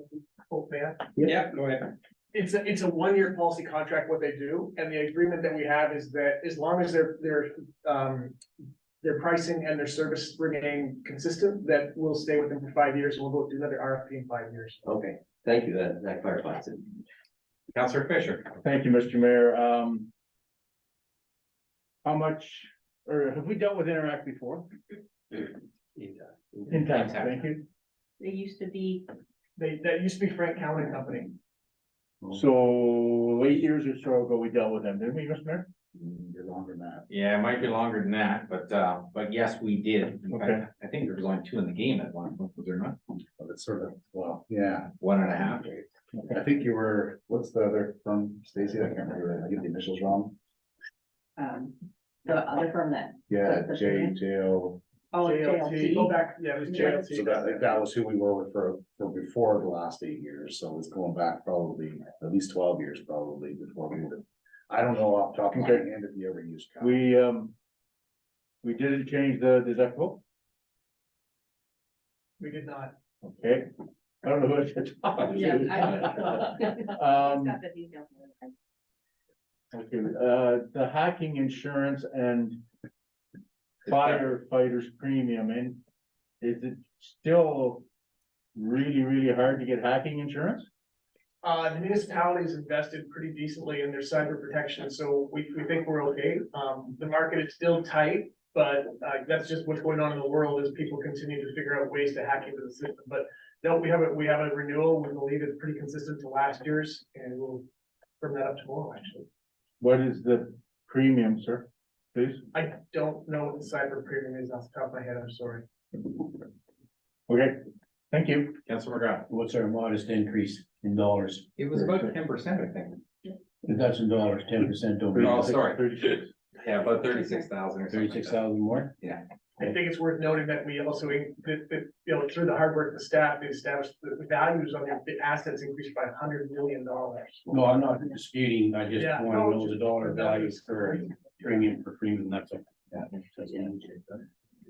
oh, man. Yeah, go ahead. It's a 1 year policy contract, what they do, and the agreement that we have is that as long as they're their pricing and their service remain consistent, that we'll stay with them for 5 years, and we'll go do another RFP in 5 years. Okay, thank you, that clarifies it. Counselor Fisher. Thank you, Mr. Mayor. How much, or have we dealt with Interact before? In time, thank you. They used to be, That used to be Frank County Company. So 8 years or so ago, we dealt with them, didn't we, Mr. Mayor? Longer than that. Yeah, it might be longer than that, but yes, we did. In Okay. fact, I think there was only 2 in the game at one point, was there not? But it's sort of, well, yeah, 1.5. I think you were, what's the other from Stacy? I can't remember, I get the initials wrong. the other firm that. Yeah, the- JO. Oh, JLT, go JLT. back, yeah, it was So JLT. that was who we were with for before the last 8 years, so it's going back probably at least 12 years probably before we would. I don't know off the top of my Okay. hand if you ever used. Cal. We didn't change the deductible, We did not. okay? I don't know who I should talk to. Yeah, I Um, Got the details. Okay, the hacking insurance and firefighters premium, and is it still really hard to get hacking insurance? The municipalities invested pretty decently in their cyber protection, so we think we're okay. The market is still tight, but, that's just what's going on in the world as people continue to figure out ways to hack into the system. But no, we have a renewal. We believe it's pretty consistent to last year's, and we'll firm that up tomorrow, actually. What is the premium, sir, please? I don't know what the cyber premium is off the top of my head, I'm sorry. Okay, thank you. Counselor McGrath. What's our modest increase in dollars? It was about 10%, I think. That's in dollars, 10% over. Oh, sorry. 36. Yeah, about 36,000 or something. 36,000 more? I think it's worth noting that we also, through the hard work of the staff, they established the values on the assets increased by $100 million. No, I'm not disputing, I just Yeah, want to no, know the just dollar the value numbers. for premium for Freeman, that's all.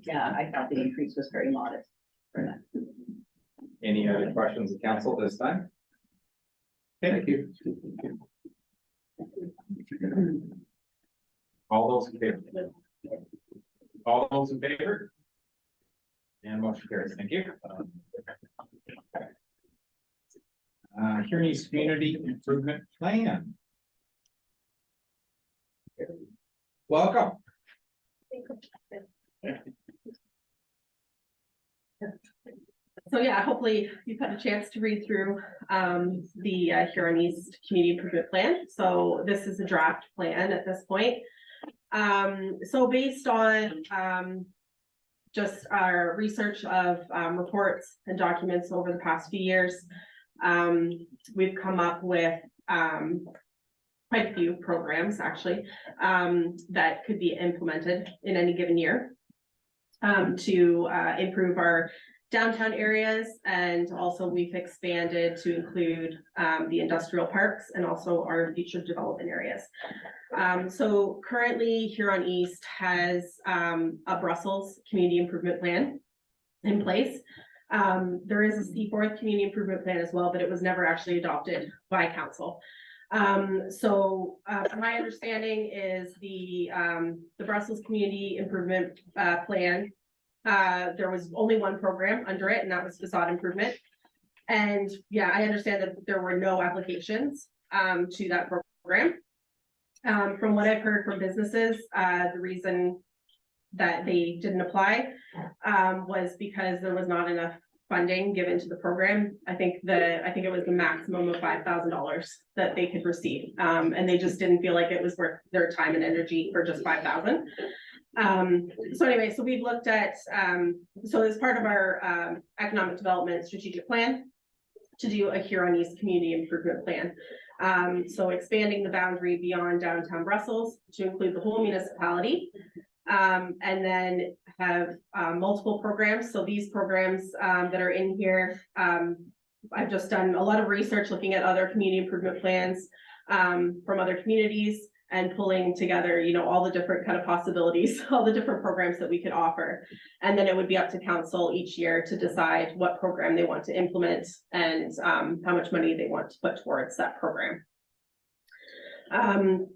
Yeah, I thought the increase was very modest for that. Any other questions of council this time? Thank you. All those in favor? All those in favor? And motion carries. Thank you. Huron East Community Improvement Plan. Welcome. So yeah, hopefully you've had a chance to read through the Huron East Community Improvement Plan. So this is a draft plan at this point. So based on just our research of reports and documents over the past few years, we've come up with quite a few programs actually that could be implemented in any given year to improve our downtown areas, and also we've expanded to include the industrial parks and also our future development areas. So currently Huron East has a Brussels Community Improvement Plan in place. There is a Seaforth Community Improvement Plan as well, but it was never actually adopted by council. So my understanding is the Brussels Community Improvement Plan. There was only one program under it, and that was facade improvement. And yeah, I understand that there were no applications to that program. From what I've heard from businesses, the reason that they didn't apply was because there was not enough funding given to the program. I think it was the maximum of $5,000 that they could receive. And they just didn't feel like it was worth their time and energy for just $5,000. So anyway, so we've looked at, so as part of our economic development strategic plan to do a Huron East Community Improvement Plan. So expanding the boundary beyond downtown Brussels to include the whole municipality. And then have multiple programs. So these programs that are in here, I've just done a lot of research looking at other community improvement plans from other communities and pulling together, all the different kind of possibilities, all the different programs that we could offer. And then it would be up to council each year to decide what program they want to implement and how much money they want to put towards that program.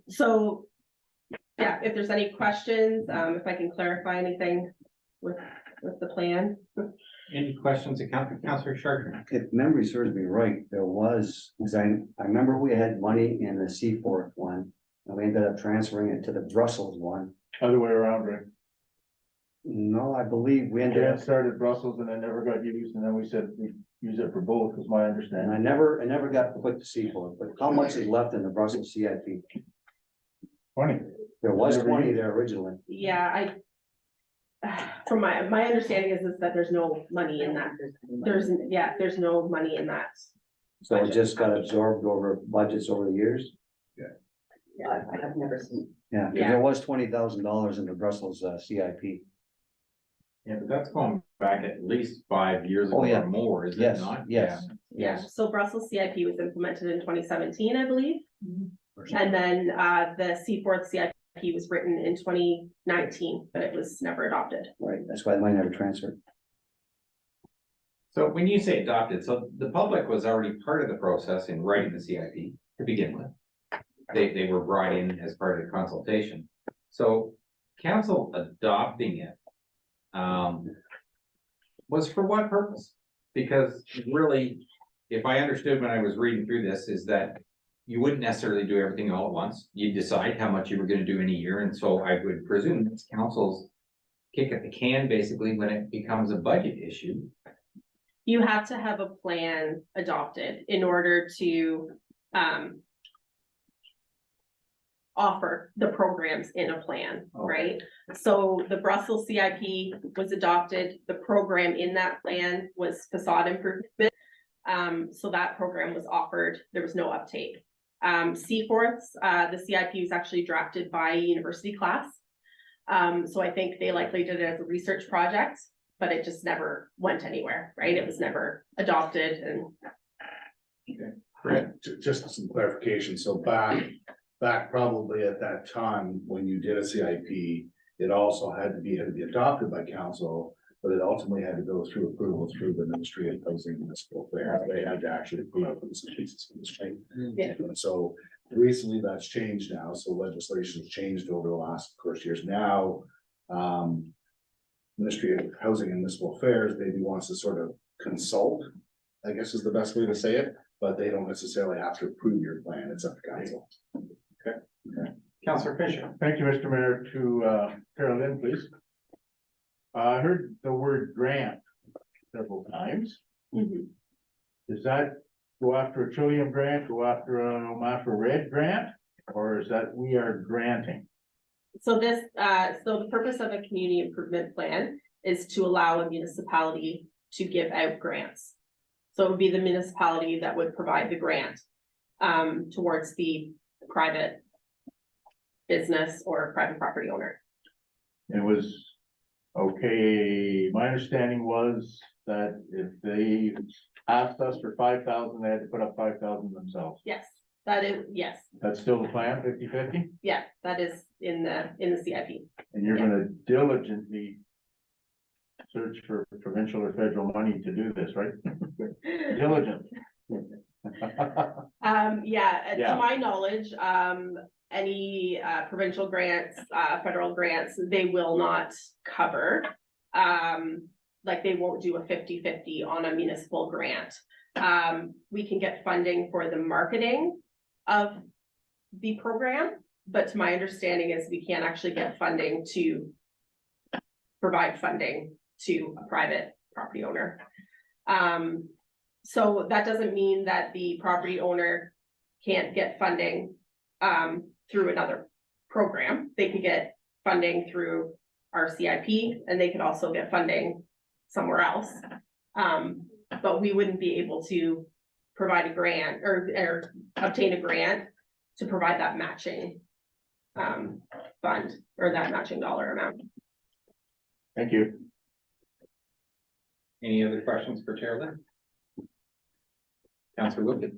So yeah, if there's any questions, if I can clarify anything with the plan. Any questions, Councillor Sharkey? If memory serves me right, there was, because I remember we had money in the Seaforth one, and we ended up transferring it to the Brussels one. Other way around, Rick. No, I believe we ended Grant up, started Brussels and then never got used, and then we said we use it for both, was my and understanding. I never got put to Seaforth, but how much is left in the Brussels CIP? 20. There was Never 20 used. there originally. Yeah, from my understanding is that there's no money in that. There's no money in that. So it just got absorbed over budgets over the years? I have never seen. Yeah, because Yeah. there was $20,000 in the Brussels CIP. Yeah, but that's going back at least 5 years ago Oh, yeah. or more, is it Yes, not? yes. Yeah, so Brussels CIP was implemented in 2017, I believe. Mm-hmm. And then the Seaforth CIP was written in 2019, but it was never adopted. Right, that's why the money never transferred. So when you say adopted, so the public was already part of the process in writing the CIP to begin with. They were brought in as part of the consultation. So council adopting it was for what purpose? Because really, if I understood when I was reading through this, is that you wouldn't necessarily do everything all at once. You'd decide how much you were gonna do in a year, and so I would presume it's council's kick at the can basically when it becomes a budget issue. You have to have a plan adopted in order to offer the programs in a plan, right? So the Brussels CIP was adopted, the program in that plan was facade improvement. So that program was offered, there was no uptake. Seaforth's, the CIP was actually drafted by a university class. So I think they likely did it as a research project, but it just never went anywhere, right? It was never adopted and. Just some clarification, so back probably at that time, when you did a CIP, it also had to be adopted by council, but it ultimately had to go through approval through the Ministry of Housing and Municipal Affairs. They had to actually approve it in some cases in the state. Yeah. And so recently that's changed now, so legislation has changed over the last, of course, years now. Ministry of Housing and Municipal Affairs maybe wants to sort of consult, I guess is the best way to say it, but they don't necessarily have to approve your plan, it's up to council. Councillor Fisher. Thank you, Mr. Mayor. To Carolyn, please. I heard the word grant several times. Does that go after a Trillium grant, go after a Omafra Red grant, or is that we are granting? So this, so the purpose of a community improvement plan is to allow a municipality to give out grants. So it would be the municipality that would provide the grant towards the private business or private property owner. It was, okay, my understanding was that if they asked us for 5,000, they had to put up 5,000 themselves. Yes, that is, yes, That's still the plan, 50-50? yeah, that is in the CIP. And you're gonna diligently search for provincial or federal money to do this, right? Diligent. Yeah, Yeah. to my knowledge, any provincial grants, federal grants, they will not cover. Like they won't do a 50-50 on a municipal grant. We can get funding for the marketing of the program, but to my understanding is we can't actually get funding to provide funding to a private property owner. So that doesn't mean that the property owner can't get funding through another program. They could get funding through our CIP and they could also get funding somewhere else. But we wouldn't be able to provide a grant or obtain a grant to provide that matching fund or that matching dollar amount. Thank you. Any other questions for Chairman? Councillor Wilkie.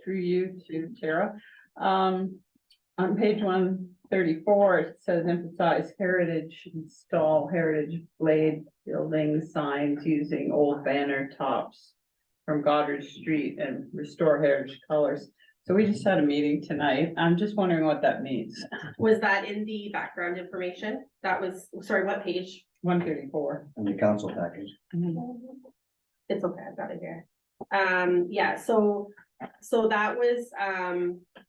Through you to Tara. On page 134, it says emphasize heritage, install heritage blade building signs using old banner tops from Goddard Street and restore heritage colors. So we just had a meeting tonight. I'm just wondering what that means. Was that in the background information? That was, sorry, what page? 134. And the council package. It's okay, I've got it here. Yeah, so that was,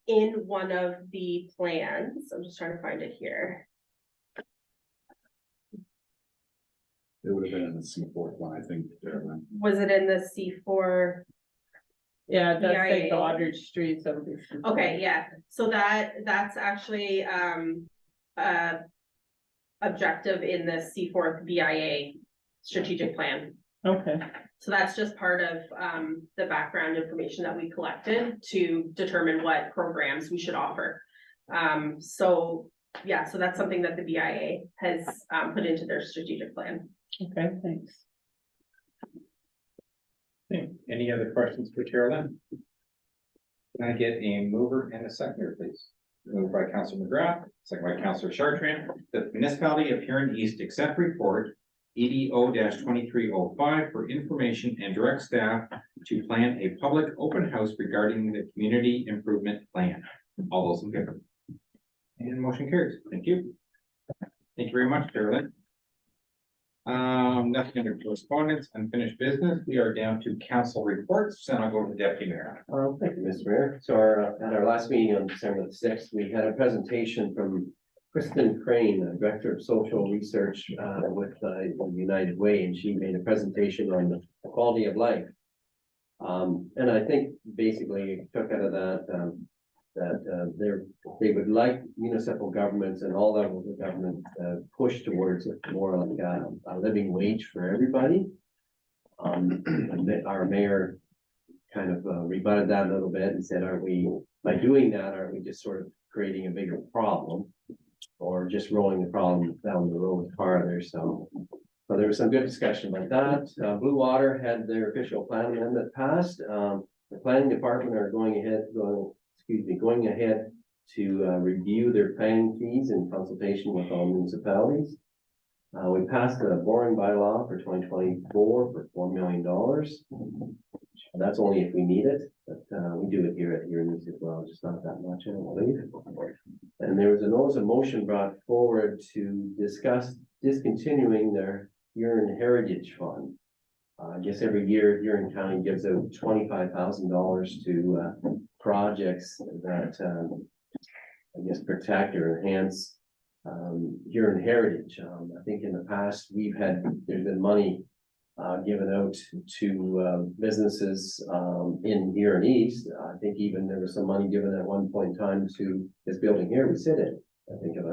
in one of the plans. I'm just trying to find it here. It would have been in the C4 one, I think. Was it in the C4? Yeah, it does say BIA. Goddard Street, so it'll be. Okay, yeah, so that's actually, objective in the C4 BIA strategic plan. Okay, So that's just part of, the background information that we collected to determine what programs we should offer. So, yeah, so that's something that the BIA has, put into their strategic plan. okay, thanks. Okay, any other questions for Carolyn? Can I get a mover and a seconder, please? Moved by Councilor McGrath, second by Councilor Chartrand, that the municipality of Huron East accept report EDO 2305 for information and direct staff to plan a public open house regarding the community improvement plan. All those in favor? And motion carries. Thank you. Thank you very much, Carolyn. Nothing under correspondence, unfinished business. We are down to council reports, and I'll go to the deputy mayor. Thank you, Mr. Mayor. So at our last meeting on December the 6th, we had a presentation from Kristen Crane, the Director of Social Research with United Way, and she made a presentation on the quality of life. And I think basically took out of that they would like municipal governments and all levels of government push towards more like a living wage for everybody. Our mayor kind of rebutted that a little bit and said, by doing that, aren't we just sort of creating a bigger problem? Or just rolling the problem down the road farther, so there was some good discussion about that. Blue Water had their official plan amendment passed. The planning department are going ahead to review their planning fees in consultation with all municipalities. We passed a boring bylaw for 2024 for $4 million. That's only if we need it, but we do it here at Huron East as well, just not that much, I don't believe. And there was a notice of motion brought forward to discuss discontinuing their Huron Heritage Fund. I guess every year Huron County gives out $25,000 to projects that I guess protect or enhance Huron heritage. I think in the past there's been money given out to businesses in Huron East. I think even there was some money given at one point in time to this building here we sit in. I think if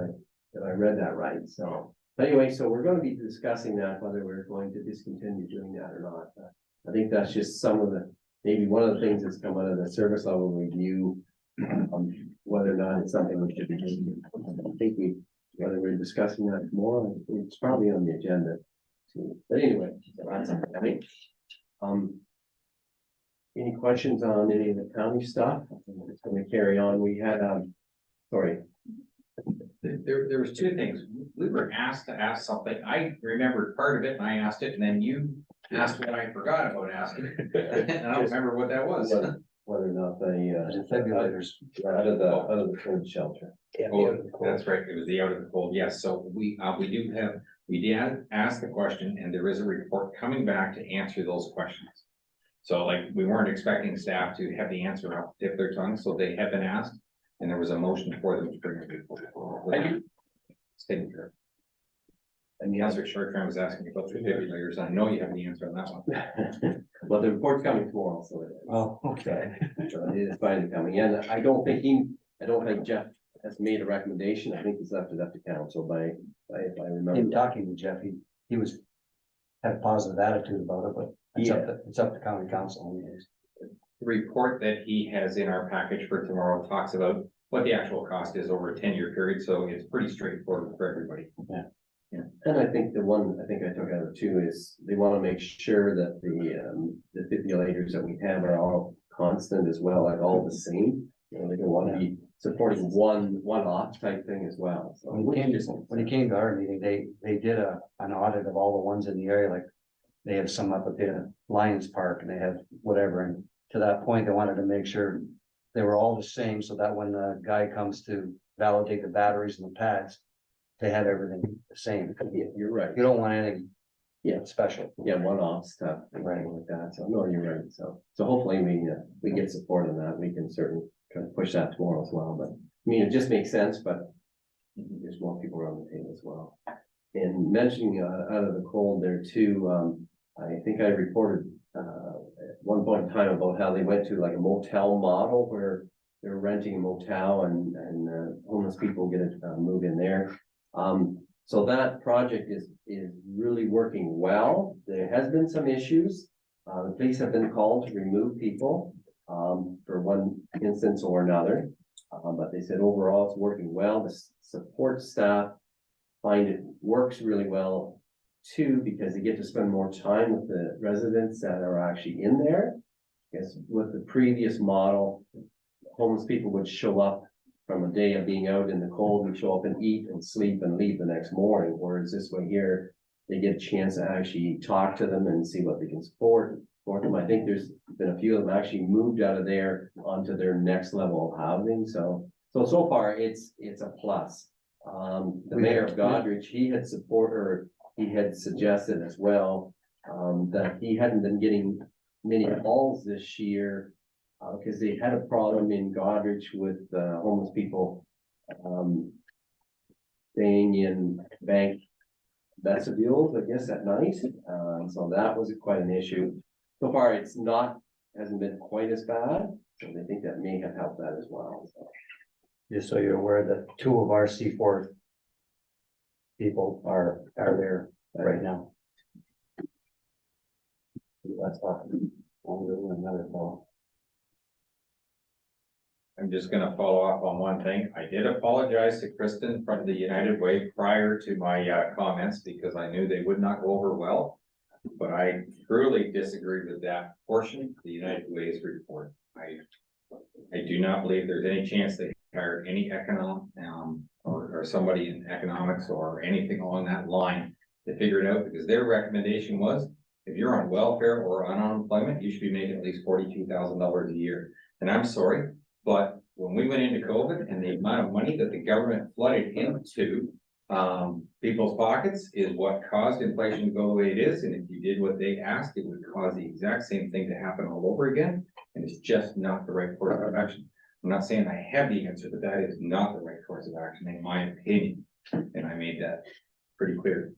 I read that right. So anyway, so we're going to be discussing that, whether we're going to discontinue doing that or not. I think that's just maybe one of the things that's come out of the service level review, whether or not it's something we should be doing. I think whether we're discussing that more, it's probably on the agenda. But anyway, that's something. Any questions on any of the county stuff? It's going to carry on. We had, sorry. There was two things. We were asked to ask something. I remembered part of it and I asked it, and then you asked what I forgot about asking. And I don't remember what that was. Whether or not the defibrillators out of the cold shelter. Oh, that's right. It was the out of the cold. Yes. So we did ask the question, and there is a report coming back to answer those questions. So like, we weren't expecting staff to have the answer off the tip of their tongue, so they have been asked, and there was a motion for them to bring it before. Thank you. It's taken care of. And the answer short term was asking about defibrillators. I know you have the answer on that one. Well, the report's coming tomorrow, so it is. Oh, okay. So it is finally coming in. I don't think Jeff has made a recommendation. I think he's left it up to council if I remember. In talking to Jeff, he had a positive attitude about it, but it's up to county council. The report that he has in our package for tomorrow talks about what the actual cost is over a 10-year period, so it's pretty straightforward for everybody. Yeah. And I think the one I took out of too is they want to make sure that the defibrillators that we have are all constant as well, like all the same. They don't want to be supporting one-off type thing as well. So when he came to our meeting, they did an audit of all the ones in the area, like they have some up at the Lions Park and they have whatever, and to that point, they wanted to make sure they were all the same, so that when the guy comes to validate the batteries and the pads, they have everything the same. Yeah, you're right. You don't want anything Yeah. special. Yeah, one-off stuff, right, like that, so, no, you're right, so hopefully we get support on that, we can certainly try to push that tomorrow as well, but, I mean, it just makes sense, but there's more people around the table as well. And mentioning, out of the cold there too, I think I reported, at one point in time about how they went to like a motel model where they're renting a motel and homeless people get to move in there. So that project is really working well. There has been some issues. The police have been called to remove people, for one instance or another. But they said overall it's working well. The support staff find it works really well too, because they get to spend more time with the residents that are actually in there. Because with the previous model, homeless people would show up from a day of being out in the cold and show up and eat and sleep and leave the next morning. Whereas this way here, they get a chance to actually talk to them and see what they can support them. I think there's been a few of them actually moved out of there onto their next level of housing. So far it's a plus. The mayor of Goderich, he had suggested as well, that he hadn't been getting many calls this year, because they had a problem in Goderich with homeless people staying in bank vestibules, I guess, at night. So that was quite an issue. So far, hasn't been quite as bad. So they think that may have helped that as well. So. Just so you're aware that 2 of our C4 people are there right now. That's awesome. I'm doing another call. I'm just gonna follow up on one thing. I did apologize to Kristen from the United Way prior to my comments because I knew they would not go over well. But I truly disagree with that portion of the United Way's report. I do not believe there's any chance they hired any economic or somebody in economics or anything along that line to figure it out, because their recommendation was if you're on welfare or on unemployment, you should be making at least $42,000 a year. And I'm sorry, but when we went into COVID and the amount of money that the government flooded into people's pockets is what caused inflation to go the way it is. And if you did what they asked, it would cause the exact same thing to happen all over again. And it's just not the right course of action. I'm not saying I have the answer, but that is not the right course of action, in my opinion. And I made that pretty clear.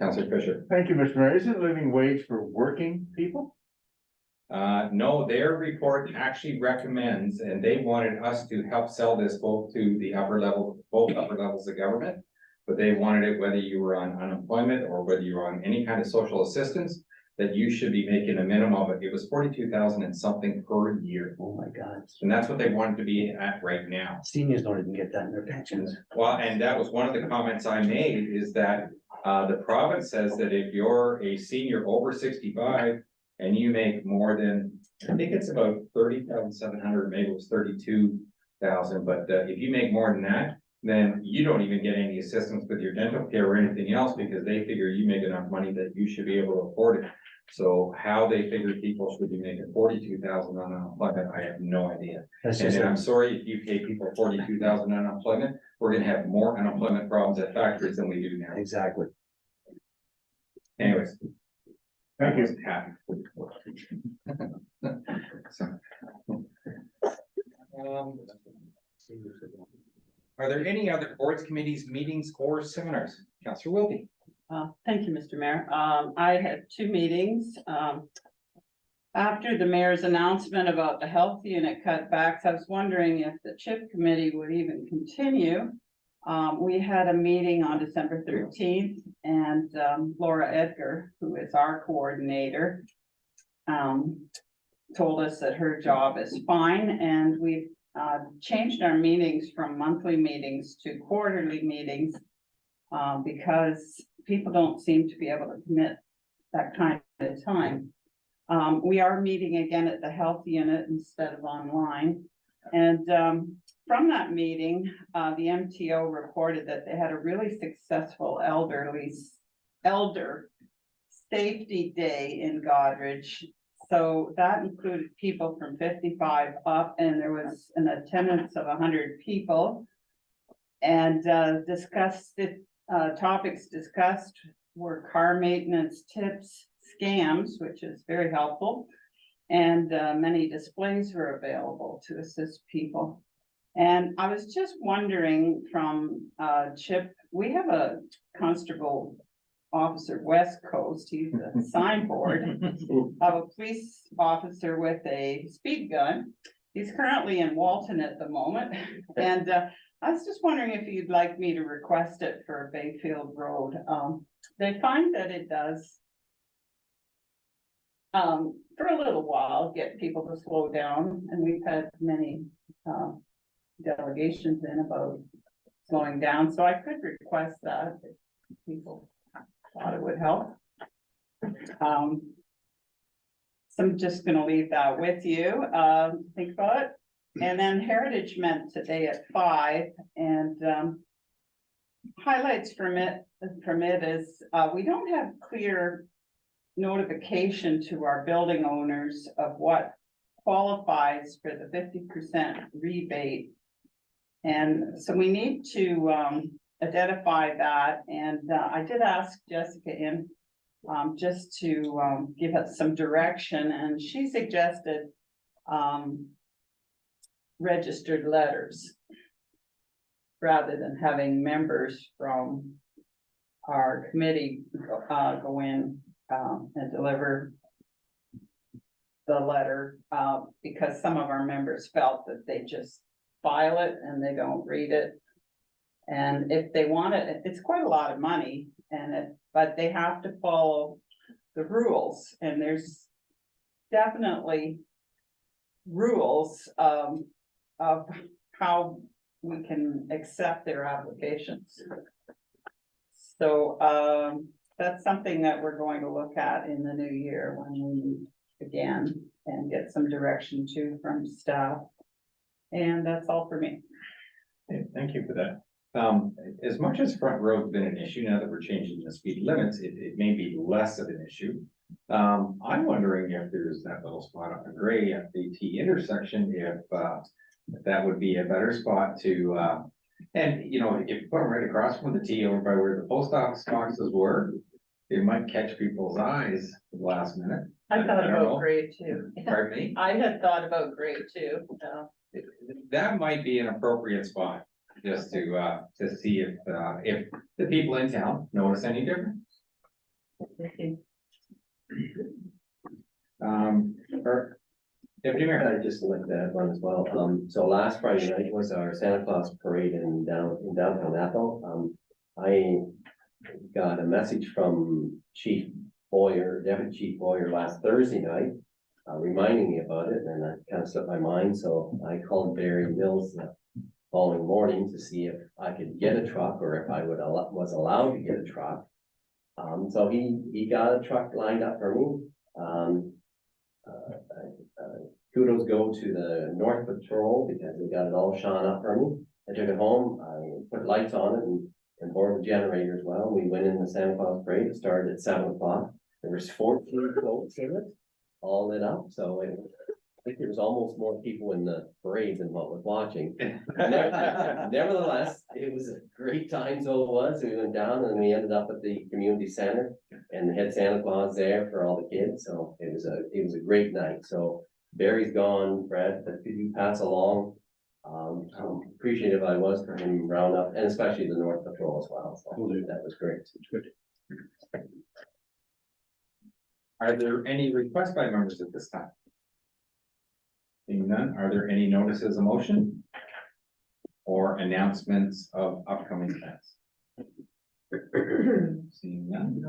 Councilor Fisher. Thank you, Mr. Mayor. Is it living wage for working people? No, their report actually recommends, and they wanted us to help sell this both to the both upper levels of government. But they wanted it whether you were on unemployment or whether you were on any kind of social assistance, that you should be making a minimum of, it was 42,000 and something per year. Oh my God. And that's what they wanted to be at right now. Seniors don't even get that in their pensions. Well, and that was one of the comments I made, is that the province says that if you're a senior over 65 and you make more than, I think it's about 30,700, maybe it was 32,000, but if you make more than that, then you don't even get any assistance with your dental care or anything else, because they figure you make enough money that you should be able to afford it. So how they figure people should be making 42,000 on unemployment, I have no idea. And I'm sorry if you pay people 42,000 on unemployment, we're gonna have more unemployment problems at factories than we do now. Exactly. Anyways. Thank you. Happy. Are there any other boards, committees, meetings, or seminars? Councillor Wilkie. Thank you, Mr. Mayor. I had 2 meetings. After the mayor's announcement about the health unit cutbacks, I was wondering if the CHIP committee would even continue. We had a meeting on December 13th, and Laura Edgar, who is our coordinator, told us that her job is fine, and we've changed our meetings from monthly meetings to quarterly meetings because people don't seem to be able to commit that kind of time. We are meeting again at the health unit instead of online. And from that meeting, the MTO reported that they had a really successful elder safety day in Goderich. So that included people from 55 up, and there was an attendance of 100 people. And discussed the topics discussed were car maintenance tips, scams, which is very helpful. And many displays were available to assist people. And I was just wondering from Chip, we have a constable officer West Coast, he's a signboard of a police officer with a speed gun. He's currently in Walton at the moment. And I was just wondering if you'd like me to request it for Bayfield Road. They find that it does for a little while, get people to slow down, and we've had many delegations in about slowing down, so I could request that if people thought it would help. So I'm just gonna leave that with you, think about it. And then Heritage met today at 5, and highlights from it is, we don't have clear notification to our building owners of what qualifies for the 50% rebate. And so we need to identify that, and I did ask Jessica in just to give us some direction, and she suggested registered letters rather than having members from our committee go in and deliver the letter, because some of our members felt that they just file it and they don't read it. And if they want it, it's quite a lot of money, but they have to follow the rules, and there's definitely rules of how we can accept their applications. So that's something that we're going to look at in the new year when we meet again and get some direction too from staff. And that's all for me. Okay, thank you for that. As much as Front Road's been an issue, now that we're changing the speed limits, it may be less of an issue. I'm wondering if there's that little spot on the gray at the T intersection, if that would be a better spot to, and you know, if you put them right across from the T over by where the post office boxes were, it might catch people's eyes at the last minute. I thought don't know. about gray too. Pardon me? I had thought about gray too. That might be an appropriate spot, just to see if the people in town notice any difference. Or Deputy Mayor. I'd just like to add one as well. So last Friday night was our Santa Claus parade in downtown Ethel. I got a message from Chief Boyer, Deputy Chief Boyer last Thursday night, reminding me about it, and that kind of slipped my mind. So I called Barry Mills the following morning to see if I could get a truck or if I was allowed to get a truck. So he got a truck lined up for me. Kudos go to the North Patrol because they got it all shone up for me. I took it home, I put lights on it and borrowed a generator as well. We went in the Santa Claus parade. It started at 7 o'clock. There was 14 floats in it, all lit up. So I think there was almost more people in the parade than what was watching. Nevertheless, it was a great time, so it was. We went down and we ended up at the community center and had Santa Claus there for all the kids. So it was a great night. So Barry's gone, Brad, but could you pass along how appreciative I was for him round up, and especially the North Patrol as well. So that was great. Good. Are there any requests by members at this time? Seeing none, are there any notices of motion or announcements of upcoming events? Seeing none.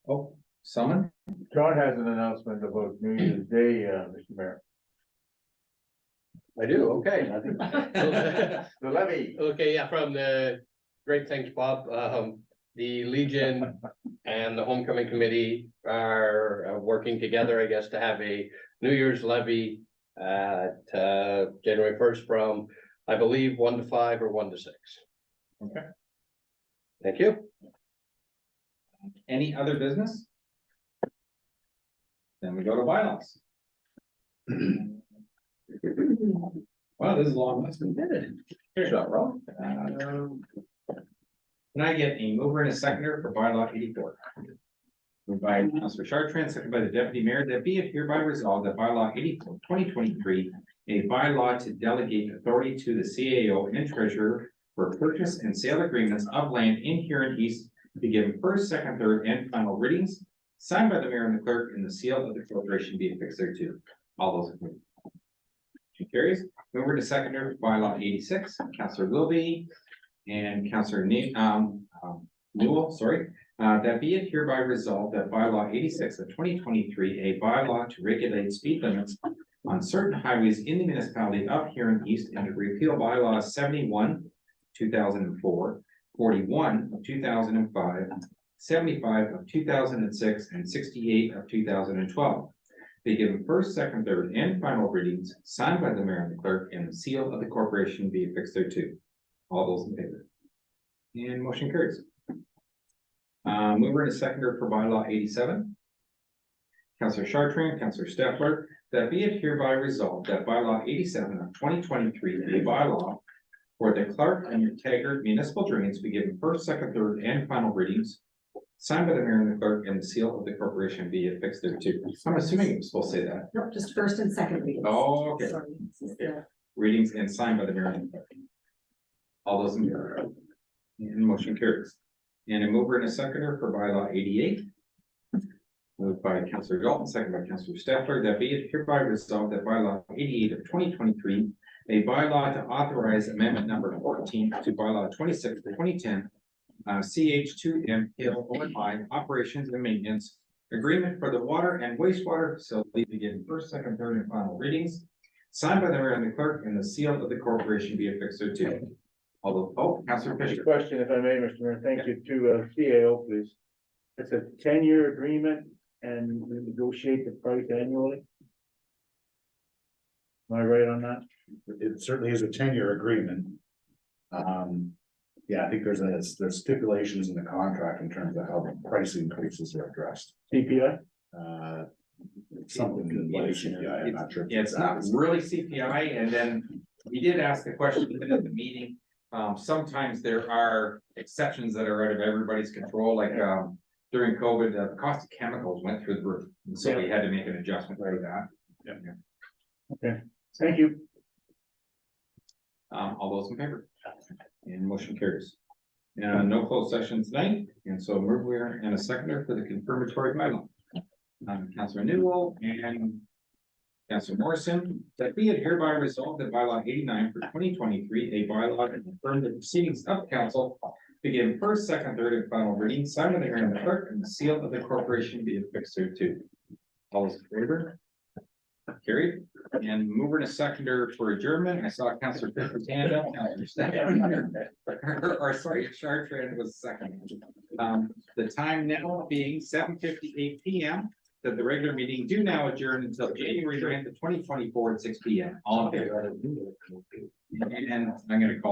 Oh, someone? John has an announcement about New Year's Day, Mr. Mayor. I do, okay. The levy. Okay, yeah, from the Great Thanks, Bob. The Legion and the Homecoming Committee are working together, I guess, to have a New Year's levy at January 1st from, I believe, 1 to 5 or 1 to 6. Okay. Thank you. Any other business? Then we go to bylaws. Wow, this is long, that's been good. Here's not wrong. Can I get a mover and a seconder for bylaw 84? Moved by Councilor Chartrand, seconded by the deputy mayor, that be it hereby resolved that bylaw 84, 2023, a bylaw to delegate authority to the CAO and treasurer for purchase and sale agreements of land in Huron East be given first, second, third, and final readings, signed by the mayor and the clerk, and the seal of the corporation be affixed thereto. All those in favor? Motion carries. Mover to seconder for bylaw 86, Councilor Wilby and Councilor Newell, sorry. That be it hereby resolved that bylaw 86 of 2023, a bylaw to regulate speed limits on certain highways in the municipality of Huron East and to repeal bylaws 71, 2004, 41 of 2005, 75 of 2006, and 68 of 2012. Be given first, second, third, and final readings, signed by the mayor and the clerk, and the seal of the corporation be affixed thereto. All those in favor? And motion carries. Mover and seconder for bylaw 87. Councilor Chartrand, Councilor Stefler, that be it hereby resolved that bylaw 87 of 2023, a bylaw for the Clark and Taggart municipal drains be given first, second, third, and final readings, signed by the mayor and the clerk, and the seal of the corporation be affixed thereto. I'm assuming it was supposed to say that. No, just first and second readings. Oh, okay. Sorry, this is the- Readings and signed by the mayor and the clerk. All those in favor? And motion carries. And a mover and a seconder for bylaw 88. Moved by Councilor Dalton, second by Councilor Stefler, that be it hereby resolved that bylaw 88 of 2023, a bylaw to authorize amendment number 14 to bylaw 26 of 2010, CH2M Hill OMI operations and maintenance agreement for the water and wastewater facility begin first, second, third, and final readings, signed by the mayor and the clerk, and the seal of the corporation be affixed thereto. Although, Councilor Fisher. Question, if I may, Mr. Mayor, thank you, to CAO, please. It's a 10-year agreement and we negotiate the price annually? Am I right on that? It certainly is a 10-year agreement. Yeah, I think there's stipulations in the contract in terms of how the price increases are addressed. CPI? Something like CPI, I'm not sure. Yeah, it's not really CPI, and then we did ask the question even at the meeting. Sometimes there are exceptions that are out of everybody's control, like, during COVID, the cost of chemicals went through the roof, and so we had to make an adjustment for that. Okay, thank you. All those in favor? And motion carries. No closed session tonight, and so we're in a seconder for the confirmatory bylaw. Councilor Newell and Councilor Morrison, that be it hereby resolved that bylaw 89 for 2023, a bylaw to confirm the proceedings of council begin first, second, third, and final reading, signed by the mayor and the clerk, and the seal of the corporation be affixed thereto. All those in favor? Carried. And mover and a seconder for adjournment. I saw Councilor Fisher's hand up. Councilor Stefan, or sorry, Chartrand was second. The time now being 7:58 p.m. That the regular meeting do now adjourn until January 9th, 2024 at 6 p.m. All in favor? And I'm going to call that.